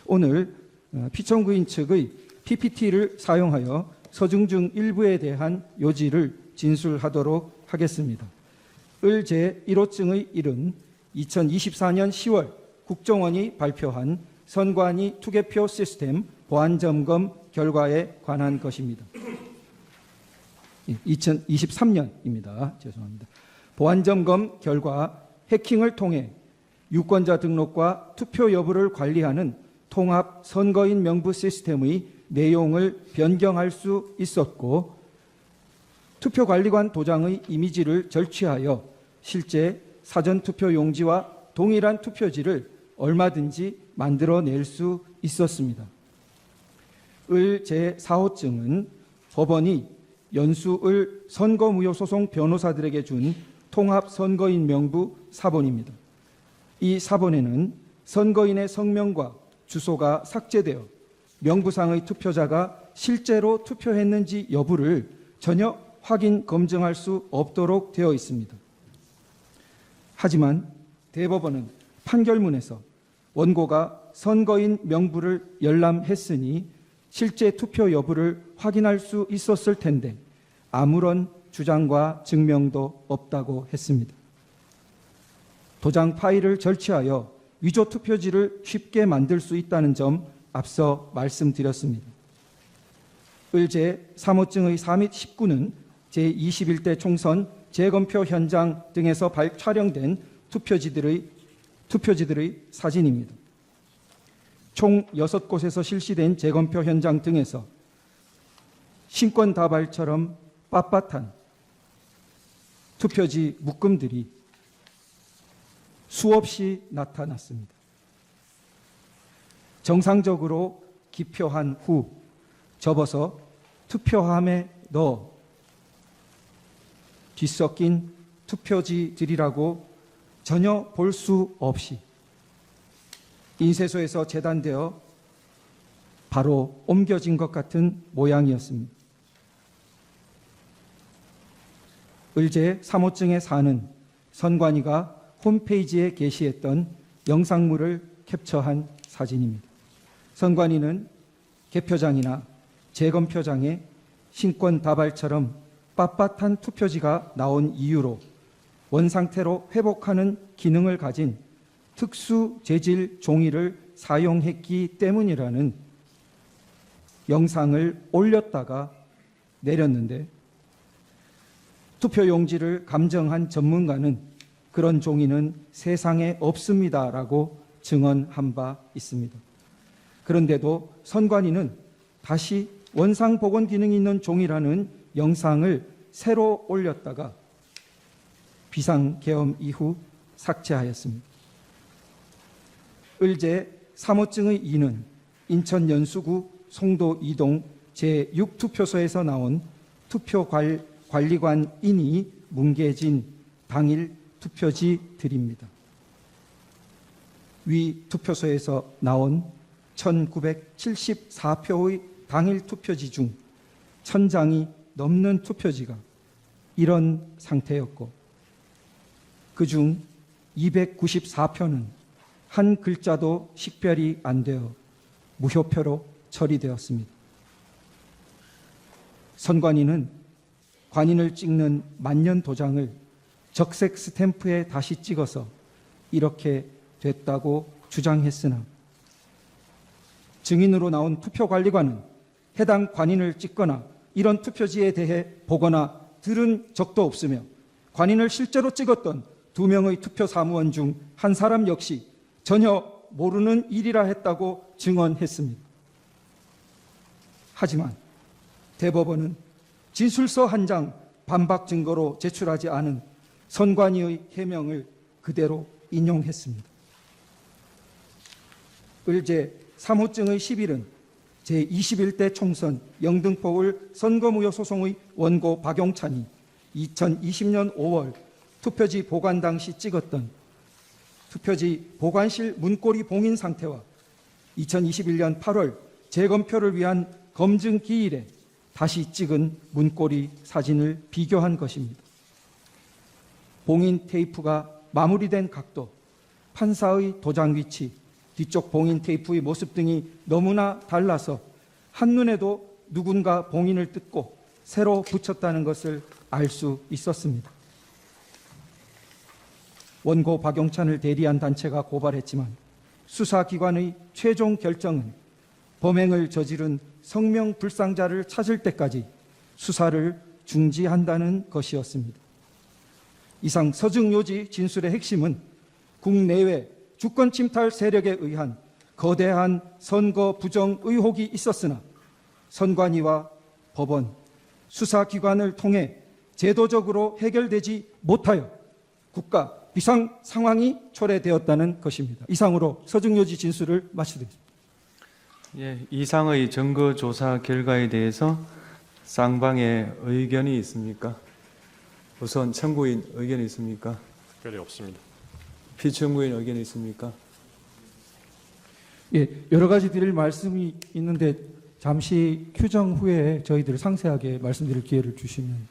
오늘 피청구인 측의 PPT를 사용하여 서중 중 일부에 대한 요지를 진술하도록 하겠습니다. 을제 1호증의 1은 2024년 10월 국정원이 발표한 선관위 투개표 시스템 보안점검 결과에 관한 것입니다. 2023년입니다. 죄송합니다. 보안점검 결과 해킹을 통해 유권자 등록과 투표 여부를 관리하는 통합 선거인 명부 시스템의 내용을 변경할 수 있었고, 투표관리관 도장의 이미지를 절취하여 실제 사전투표 용지와 동일한 투표지를 얼마든지 만들어낼 수 있었습니다. 을 제4호증은 법원이 연수을 선거무효소송 변호사들에게 준 통합선거인 명부 사본입니다. 이 사본에는 선거인의 성명과 주소가 삭제되어 명부상의 투표자가 실제로 투표했는지 여부를 전혀 확인 검증할 수 없도록 되어 있습니다. 하지만 대법원은 판결문에서 원고가 선거인 명부를 열람했으니 실제 투표 여부를 확인할 수 있었을 텐데 아무런 주장과 증명도 없다고 했습니다. 도장 파일을 절취하여 위조 투표지를 쉽게 만들 수 있다는 점 앞서 말씀드렸습니다. 을제 3호증의 4 및 19는 제21대 총선 재검표 현장 등에서 촬영된 투표지들의 사진입니다. 총 6곳에서 실시된 재검표 현장 등에서 신권다발처럼 빳빳한 투표지 묶음들이 수없이 나타났습니다. 정상적으로 기표한 후 접어서 투표함에 넣어 뒤섞인 투표지들이라고 전혀 볼 수 없이 인쇄소에서 재단되어 바로 옮겨진 것 같은 모양이었습니다. 을제 3호증의 4는 선관위가 홈페이지에 게시했던 영상물을 캡처한 사진입니다. 선관위는 개표장이나 재검표장에 신권다발처럼 빳빳한 투표지가 나온 이유로 원상태로 회복하는 기능을 가진 특수 재질 종이를 사용했기 때문이라는 영상을 올렸다가 내렸는데, 투표용지를 감정한 전문가는 그런 종이는 세상에 없습니다라고 증언한 바 있습니다. 그런데도 선관위는 다시 원상 복원 기능이 있는 종이라는 영상을 새로 올렸다가 비상계엄 이후 삭제하였습니다. 을제 3호증의 2는 인천 연수구 송도 2동 제6투표소에서 나온 투표관리관인이 뭉개진 당일 투표지들입니다. 위 투표소에서 나온 1974표의 당일 투표지 중 1000장이 넘는 투표지가 이런 상태였고, 그중 294표는 한 글자도 식별이 안 되어 무효표로 처리되었습니다. 선관위는 관인을 찍는 만년 도장을 적색 스탬프에 다시 찍어서 이렇게 됐다고 주장했으나 증인으로 나온 투표관리관은 해당 관인을 찍거나 이런 투표지에 대해 보거나 들은 적도 없으며 관인을 실제로 찍었던 2명의 투표 사무원 중 한 사람 역시 전혀 모르는 일이라 했다고 증언했습니다. 하지만 대법원은 진술서 한 장 반박 증거로 제출하지 않은 선관위의 해명을 그대로 인용했습니다. 을제 3호증의 11은 제21대 총선 영등포을 선거무효 소송의 원고 박용찬이 2020년 5월 투표지 보관 당시 찍었던 투표지 보관실 문고리 봉인 상태와 2021년 8월 재검표를 위한 검증 기일에 다시 찍은 문고리 사진을 비교한 것입니다. 봉인 테이프가 마무리된 각도, 판사의 도장 위치, 뒤쪽 봉인 테이프의 모습 등이 너무나 달라서 한눈에도 누군가 봉인을 뜯고 새로 붙였다는 것을 알 수 있었습니다. 원고 박용찬을 대리한 단체가 고발했지만 수사기관의 최종 결정은 범행을 저지른 성명불상자를 찾을 때까지 수사를 중지한다는 것이었습니다. 이상 서증요지 진술의 핵심은 국내외 주권 침탈 세력에 의한 거대한 선거 부정 의혹이 있었으나 선관위와 법원, 수사기관을 통해 제도적으로 해결되지 못하여 국가 비상 상황이 초래되었다는 것입니다. 이상으로 서증요지 진술을 마치겠습니다. 예, 이상의 증거 조사 결과에 대해서 쌍방의 의견이 있습니까? 우선 청구인 의견이 있습니까? 특별히 없습니다. 피청구인 의견이 있습니까? 예, 여러 가지 드릴 말씀이 있는데 잠시 휴정 후에 저희들 상세하게 말씀드릴 기회를 주시면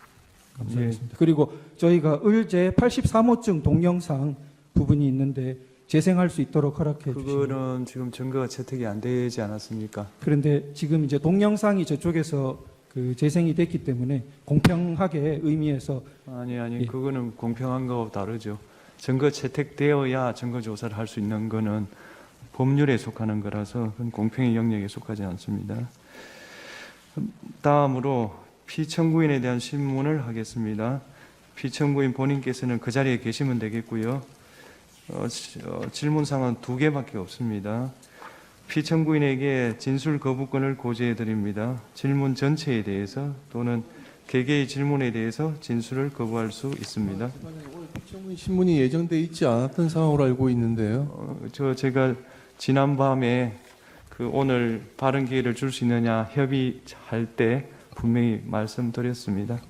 감사하겠습니다. 그리고 저희가 의제 83호증 동영상 부분이 있는데 재생할 수 있도록 허락해 주시면. 그거는 지금 증거가 채택이 안 되지 않았습니까? 그런데 지금 이제 동영상이 저쪽에서 그 재생이 됐기 때문에 공평하게 의미에서 아니 예. 그거는 공평한 거하고 다르죠. 증거 채택되어야 증거 조사를 할 수 있는 거는 법률에 속하는 거라서 그건 공평의 영역에 속하지 않습니다. 다음으로 피청구인에 대한 신문을 하겠습니다. 피청구인 본인께서는 그 자리에 계시면 되겠고요. 질문사항은 2개밖에 없습니다. 피청구인에게 진술 거부권을 고지해 드립니다. 질문 전체에 대해서 또는 개개의 질문에 대해서 진술을 거부할 수 있습니다. 오늘 피청구인 신문이 예정돼 있지 않았던 상황으로 알고 있는데요. 제가 지난밤에 그 오늘 발언 기회를 줄 수 있느냐 협의할 때 분명히 말씀드렸습니다.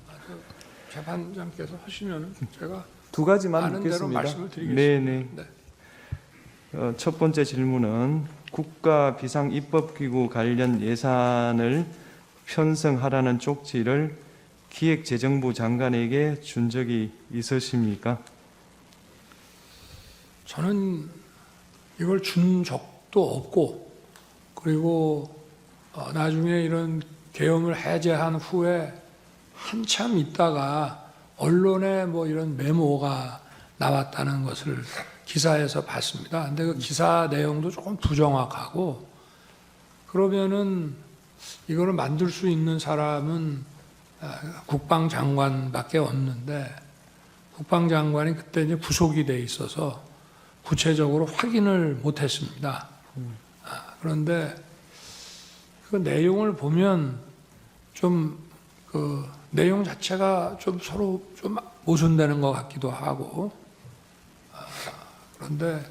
재판장께서 하시면 제가 2가지만 아는 대로 묻겠습니다. 말씀을 드리겠습니다. 네네. 네. 첫 번째 질문은 국가 비상 입법기구 관련 예산을 편성하라는 쪽지를 기획재정부 장관에게 준 적이 있으십니까? 저는 이걸 준 적도 없고, 그리고 나중에 이런 계엄을 해제한 후에 한참 있다가 언론에 뭐 이런 메모가 나왔다는 것을 기사에서 봤습니다. 근데 그 기사 내용도 조금 부정확하고, 그러면은 이거를 만들 수 있는 사람은 국방장관밖에 없는데, 국방장관이 그때 이제 구속이 돼 있어서 구체적으로 확인을 못했습니다. 그런데 그 내용을 보면 좀 그 내용 자체가 좀 서로 좀 모순되는 것 같기도 하고, 그런데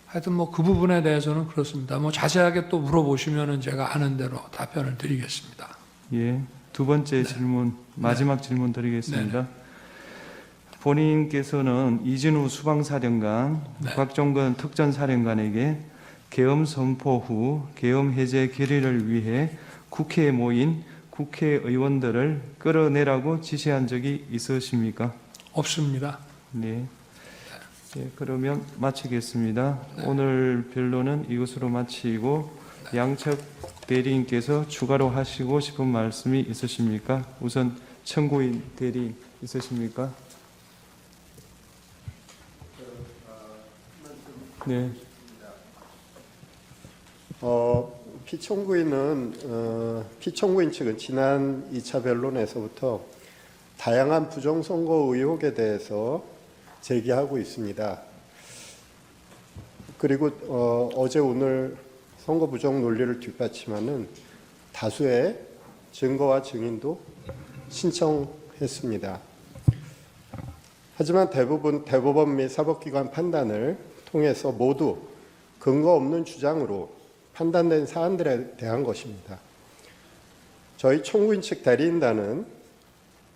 하여튼 뭐 그 부분에 대해서는 그렇습니다. 뭐 자세하게 또 물어보시면은 제가 아는 대로 답변을 드리겠습니다. 예. 2번째 질문, 마지막 질문 드리겠습니다. 본인께서는 이진우 수방사령관, 곽종건 특전사령관에게 계엄 선포 후 계엄 해제 결의를 위해 국회에 모인 국회의원들을 끌어내라고 지시한 적이 있으십니까? 없습니다. 네. 예, 그러면 마치겠습니다. 오늘 변론은 이것으로 마치고 양측 대리인께서 추가로 하시고 싶은 말씀이 있으십니까? 우선 청구인 대리인 있으십니까? 네. 피청구인 측은 지난 2차 변론에서부터 다양한 부정선거 의혹에 대해서 제기하고 있습니다. 그리고 어제 오늘 선거 부정 논리를 뒷받침하는 다수의 증거와 증인도 신청했습니다. 하지만 대법원 및 사법기관 판단을 통해서 모두 근거 없는 주장으로 판단된 사안들에 대한 것입니다. 저희 청구인 측 대리인단은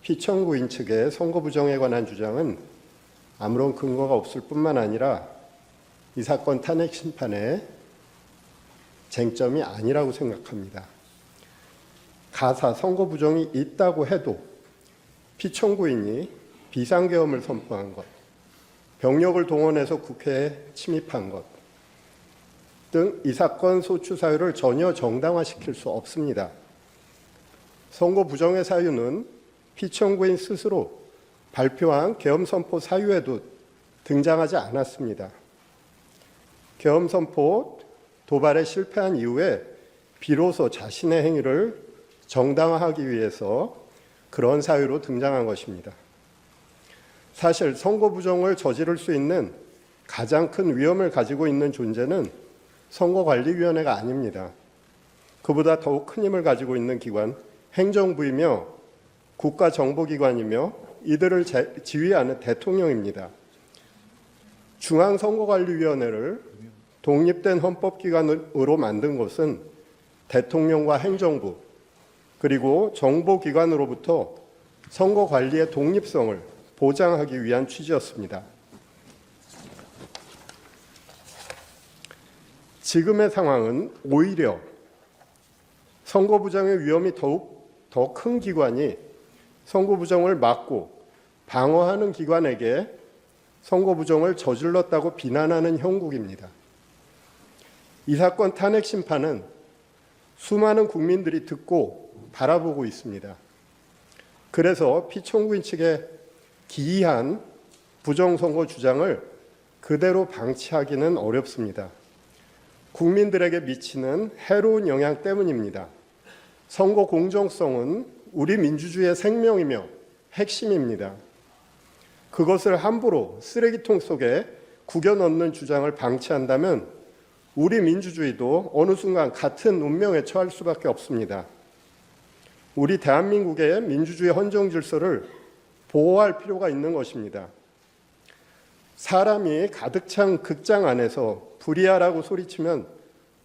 피청구인 측의 선거 부정에 관한 주장은 아무런 근거가 없을 뿐만 아니라 이 사건 탄핵 심판의 쟁점이 아니라고 생각합니다. 가사 선거 부정이 있다고 해도 피청구인이 비상계엄을 선포한 것, 병력을 동원해서 국회에 침입한 것 등 이 사건 소추 사유를 전혀 정당화시킬 수 없습니다. 선거 부정의 사유는 피청구인 스스로 발표한 계엄 선포 사유에도 등장하지 않았습니다. 계엄 선포 도발에 실패한 이후에 비로소 자신의 행위를 정당화하기 위해서 그런 사유로 등장한 것입니다. 사실 선거 부정을 저지를 수 있는 가장 큰 위험을 가지고 있는 존재는 선거관리위원회가 아닙니다. 그보다 더욱 큰 힘을 가지고 있는 기관, 행정부이며 국가정보기관이며 이들을 지휘하는 대통령입니다. 중앙선거관리위원회를 독립된 헌법기관으로 만든 것은 대통령과 행정부 그리고 정보기관으로부터 선거관리의 독립성을 보장하기 위한 취지였습니다. 지금의 상황은 오히려 선거 부정의 위험이 더욱 더 큰 기관이 선거 부정을 막고 방어하는 기관에게 선거 부정을 저질렀다고 비난하는 형국입니다. 이 사건 탄핵 심판은 수많은 국민들이 듣고 바라보고 있습니다. 그래서 피청구인 측의 기이한 부정선거 주장을 그대로 방치하기는 어렵습니다. 국민들에게 미치는 해로운 영향 때문입니다. 선거 공정성은 우리 민주주의의 생명이며 핵심입니다. 그것을 함부로 쓰레기통 속에 구겨 넣는 주장을 방치한다면 우리 민주주의도 어느 순간 같은 운명에 처할 수밖에 없습니다. 우리 대한민국의 민주주의 헌정 질서를 보호할 필요가 있는 것입니다. 사람이 가득 찬 극장 안에서 불이야라고 소리치면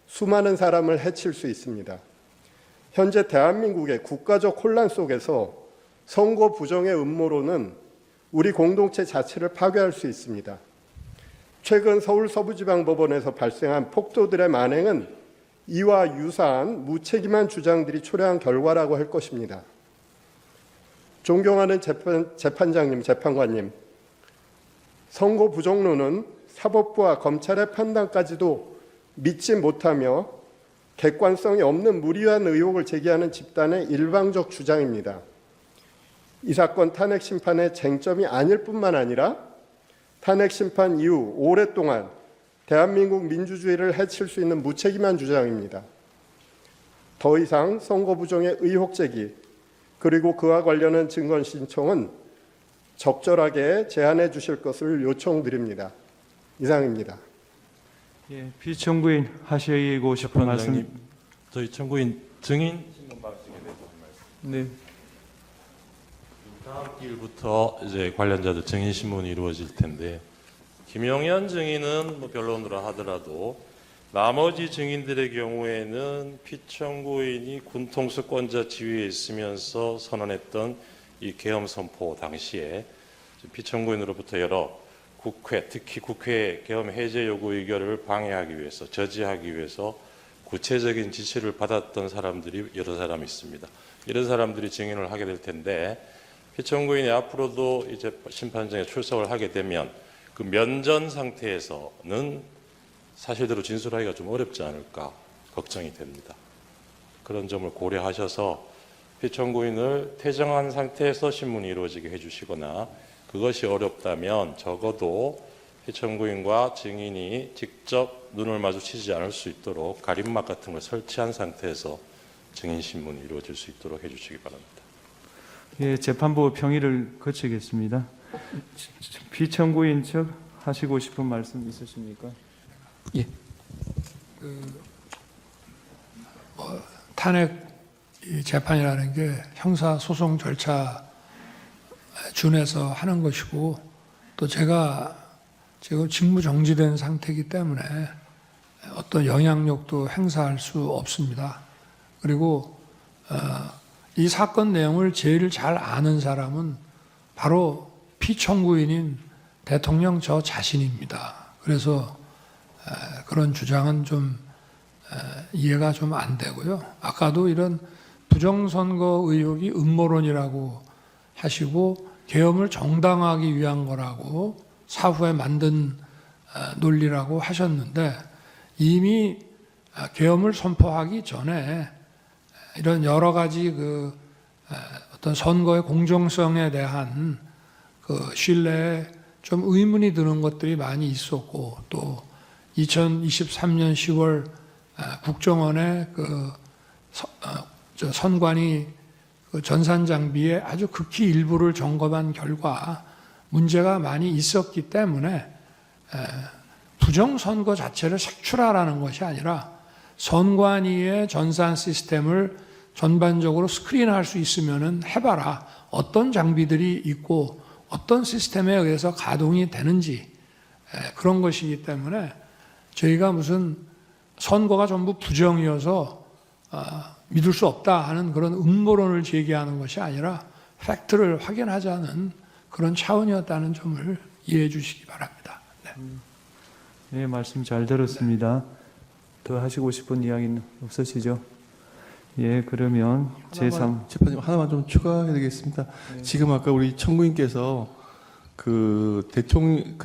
수많은 사람을 해칠 수 있습니다. 현재 대한민국의 국가적 혼란 속에서 선거 부정의 음모론은 우리 공동체 자체를 파괴할 수 있습니다. 최근 서울 서부지방법원에서 발생한 폭도들의 만행은 이와 유사한 무책임한 주장들이 초래한 결과라고 할 것입니다. 존경하는 재판장님, 재판관님, 선거 부정론은 사법부와 검찰의 판단까지도 믿지 못하며 객관성이 없는 무리한 의혹을 제기하는 집단의 일방적 주장입니다. 이 사건 탄핵 심판의 쟁점이 아닐 뿐만 아니라 탄핵 심판 이후 오랫동안 대한민국 민주주의를 해칠 수 있는 무책임한 주장입니다. 더 이상 선거 부정의 의혹 제기 그리고 그와 관련한 증거 신청은 적절하게 제한해 주실 것을 요청드립니다. 이상입니다. 예, 피청구인 하시고 싶은 말씀. 재판장님, 저희 청구인 증인 신문 방식에 대해서 한 말씀. 네. 다음 기일부터 이제 관련자들 증인 신문이 이루어질 텐데 김영현 증인은 뭐 변론으로 하더라도 나머지 증인들의 경우에는 피청구인이 군통수권자 지위에 있으면서 선언했던 이 계엄 선포 당시에 피청구인으로부터 여러 국회, 특히 국회 계엄 해제 요구 의결을 방해하기 위해서, 저지하기 위해서 구체적인 지시를 받았던 사람들이 여러 사람 있습니다. 이런 사람들이 증인을 하게 될 텐데 피청구인이 앞으로도 이제 심판정에 출석을 하게 되면 그 면전 상태에서는 사실대로 진술하기가 좀 어렵지 않을까 걱정이 됩니다. 그런 점을 고려하셔서 피청구인을 퇴정한 상태에서 신문이 이루어지게 해주시거나 그것이 어렵다면 적어도 피청구인과 증인이 직접 눈을 마주치지 않을 수 있도록 가림막 같은 걸 설치한 상태에서 증인 신문이 이루어질 수 있도록 해주시기 바랍니다. 예, 재판부 평의를 거치겠습니다. 피청구인 측 하시고 싶은 말씀 있으십니까? 탄핵 재판이라는 게 형사 소송 절차 준해서 하는 것이고 또 제가 지금 직무 정지된 상태이기 때문에 어떤 영향력도 행사할 수 없습니다. 그리고 이 사건 내용을 제일 잘 아는 사람은 바로 피청구인인 대통령 저 자신입니다. 그래서 그런 주장은 좀 이해가 좀 안 되고요. 아까도 이런 부정선거 의혹이 음모론이라고 하시고 계엄을 정당화하기 위한 거라고 사후에 만든 논리라고 하셨는데 이미 계엄을 선포하기 전에 이런 여러 가지 어떤 선거의 공정성에 대한 그 신뢰에 좀 의문이 드는 것들이 많이 있었고 또 2023년 10월 국정원의 그 선관위 그 전산 장비의 아주 극히 일부를 점검한 결과 문제가 많이 있었기 때문에 부정선거 자체를 색출하라는 것이 아니라 선관위의 전산 시스템을 전반적으로 스크린할 수 있으면은 해봐라. 어떤 장비들이 있고 어떤 시스템에 의해서 가동이 되는지 그런 것이기 때문에 저희가 무슨 선거가 전부 부정이어서 믿을 수 없다 하는 그런 음모론을 제기하는 것이 아니라 팩트를 확인하자는 그런 차원이었다는 점을 이해해 주시기 바랍니다. 네. 네, 말씀 잘 들었습니다. 더 하시고 싶은 이야기는 없으시죠? 예, 그러면 제3 재판님 하나만 좀 추가해야 되겠습니다. 지금 아까 우리 청구인께서 그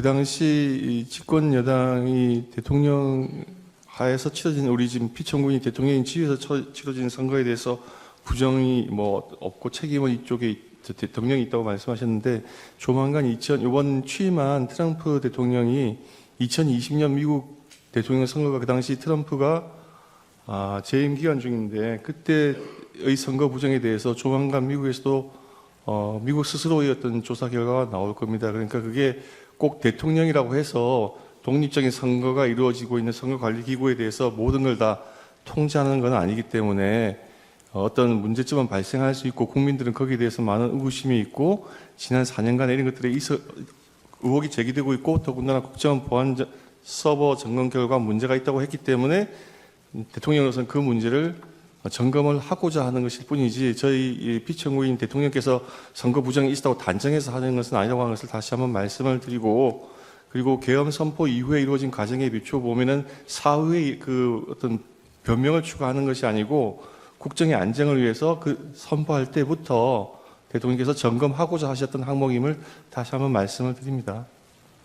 당시 이 집권 여당이 대통령 하에서 치러진 우리 지금 피청구인이 대통령이 지휘해서 치러진 선거에 대해서 부정이 뭐 없고 책임은 이쪽에 대통령이 있다고 말씀하셨는데 조만간 이번 취임한 트럼프 대통령이 2020년 미국 대통령 선거가 그 당시 트럼프가 재임 기간 중인데 그때의 선거 부정에 대해서 조만간 미국에서도 미국 스스로의 어떤 조사 결과가 나올 겁니다. 그러니까 그게 꼭 대통령이라고 해서 독립적인 선거가 이루어지고 있는 선거관리기구에 대해서 모든 걸 다 통제하는 건 아니기 때문에 어떤 문제점은 발생할 수 있고 국민들은 거기에 대해서 많은 의구심이 있고 지난 4년간 이런 것들에 의혹이 제기되고 있고 더군다나 국정원 보안 서버 점검 결과 문제가 있다고 했기 때문에 대통령으로서는 그 문제를 점검을 하고자 하는 것일 뿐이지 저희 피청구인 대통령께서 선거 부정이 있다고 단정해서 하는 것은 아니라고 하는 것을 다시 한번 말씀을 드리고 그리고 계엄 선포 이후에 이루어진 과정에 비추어 보면은 사후에 그 어떤 변명을 추가하는 것이 아니고 국정의 안정을 위해서 그 선포할 때부터 대통령께서 점검하고자 하셨던 항목임을 다시 한번 말씀을 드립니다.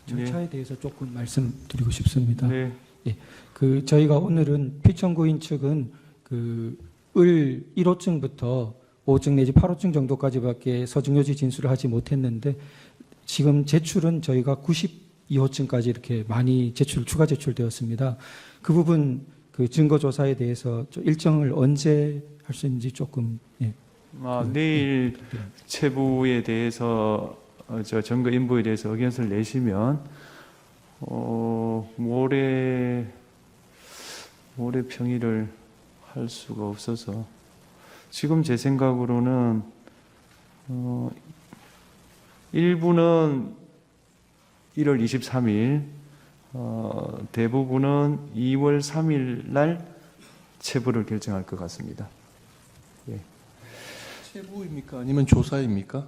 절차에 대해서 조금 말씀드리고 싶습니다. 네. 예, 그 저희가 오늘은 피청구인 측은 그 을 1호증부터 5호증 내지 8호증 정도까지밖에 서중요지 진술을 하지 못했는데 지금 제출은 저희가 92호증까지 이렇게 많이 추가 제출되었습니다. 그 부분 그 증거 조사에 대해서 일정을 언제 할 수 있는지 조금 내일 체부에 대해서 저 증거 인부에 대해서 의견서를 내시면 모레 평일을 할 수가 없어서 지금 제 생각으로는 일부는 1월 23일, 대부분은 2월 3일 날 체부를 결정할 것 같습니다. 예. 체부입니까? 아니면 조사입니까?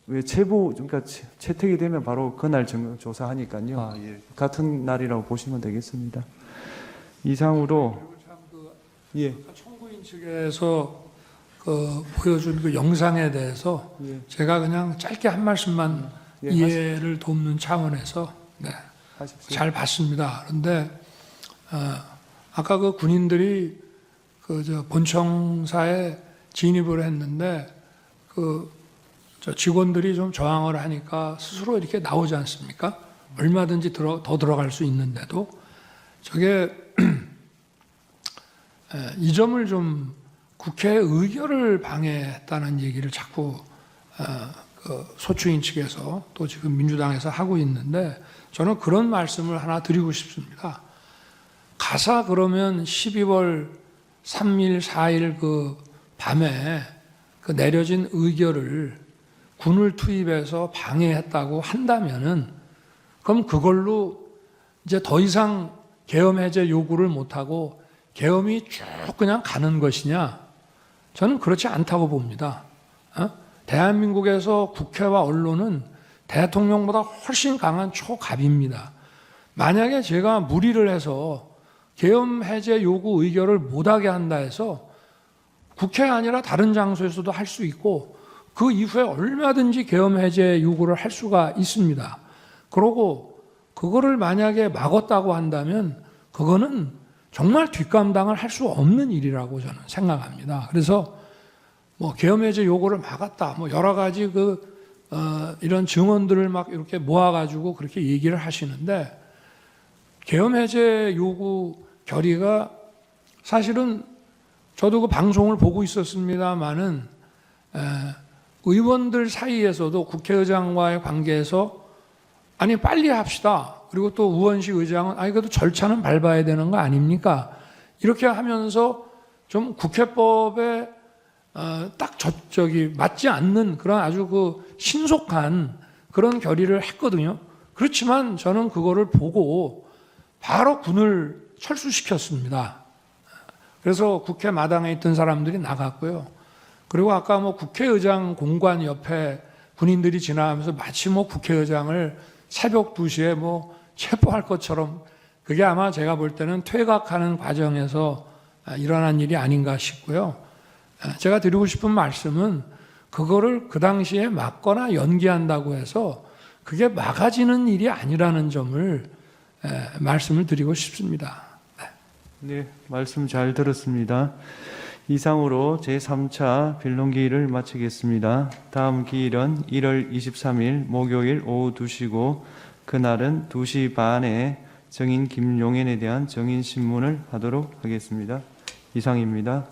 왜 체부 그러니까 채택이 되면 바로 그날 조사하니까요. 예. 같은 날이라고 보시면 되겠습니다. 이상으로 예. 청구인 측에서 그 보여준 그 영상에 대해서 예. 제가 그냥 짧게 한 말씀만 예, 이해를 돕는 차원에서 하십시오. 잘 봤습니다. 그런데 아까 그 군인들이 그 저 본청사에 진입을 했는데 저 직원들이 좀 저항을 하니까 스스로 이렇게 나오지 않습니까? 얼마든지 더 들어갈 수 있는데도 저게 이 점을 좀 국회의 의결을 방해했다는 얘기를 자꾸 그 소추인 측에서 또 지금 민주당에서 하고 있는데 저는 그런 말씀을 하나 드리고 싶습니다. 가사 그러면 12월 3일, 4일 그 밤에 그 내려진 의결을 군을 투입해서 방해했다고 한다면은 그럼 그걸로 이제 더 이상 계엄 해제 요구를 못하고 계엄이 쭉 그냥 가는 것이냐? 저는 그렇지 않다고 봅니다. 대한민국에서 국회와 언론은 대통령보다 훨씬 강한 초갑입니다. 만약에 제가 무리를 해서 계엄 해제 요구 의결을 못하게 한다 해서 국회 아니라 다른 장소에서도 할 수 있고 그 이후에 얼마든지 계엄 해제 요구를 할 수가 있습니다. 그러고 그거를 만약에 막았다고 한다면 그거는 정말 뒷감당을 할 수 없는 일이라고 저는 생각합니다. 그래서 뭐 계엄 해제 요구를 막았다, 뭐 여러 가지 이런 증언들을 막 이렇게 모아가지고 그렇게 얘기를 하시는데 계엄 해제 요구 결의가 사실은 저도 그 방송을 보고 있었습니다마는 의원들 사이에서도 국회의장과의 관계에서 아니 빨리 합시다. 그리고 또 우원식 의장은 아니 그래도 절차는 밟아야 되는 거 아닙니까? 이렇게 하면서 좀 국회법에 딱 저기 맞지 않는 그런 아주 그 신속한 그런 결의를 했거든요. 그렇지만 저는 그거를 보고 바로 군을 철수시켰습니다. 그래서 국회 마당에 있던 사람들이 나갔고요. 그리고 아까 뭐 국회의장 공관 옆에 군인들이 지나가면서 마치 뭐 국회의장을 새벽 2시에 뭐 체포할 것처럼 그게 아마 제가 볼 때는 퇴각하는 과정에서 일어난 일이 아닌가 싶고요. 제가 드리고 싶은 말씀은 그거를 그 당시에 막거나 연기한다고 해서 그게 막아지는 일이 아니라는 점을 말씀을 드리고 싶습니다. 네, 말씀 잘 들었습니다. 이상으로 제3차 변론기일을 마치겠습니다. 다음 기일은 1월 23일 목요일 오후 2시고 그날은 2시 반에 정인 김용현에 대한 정인신문을 하도록 하겠습니다. 이상입니다.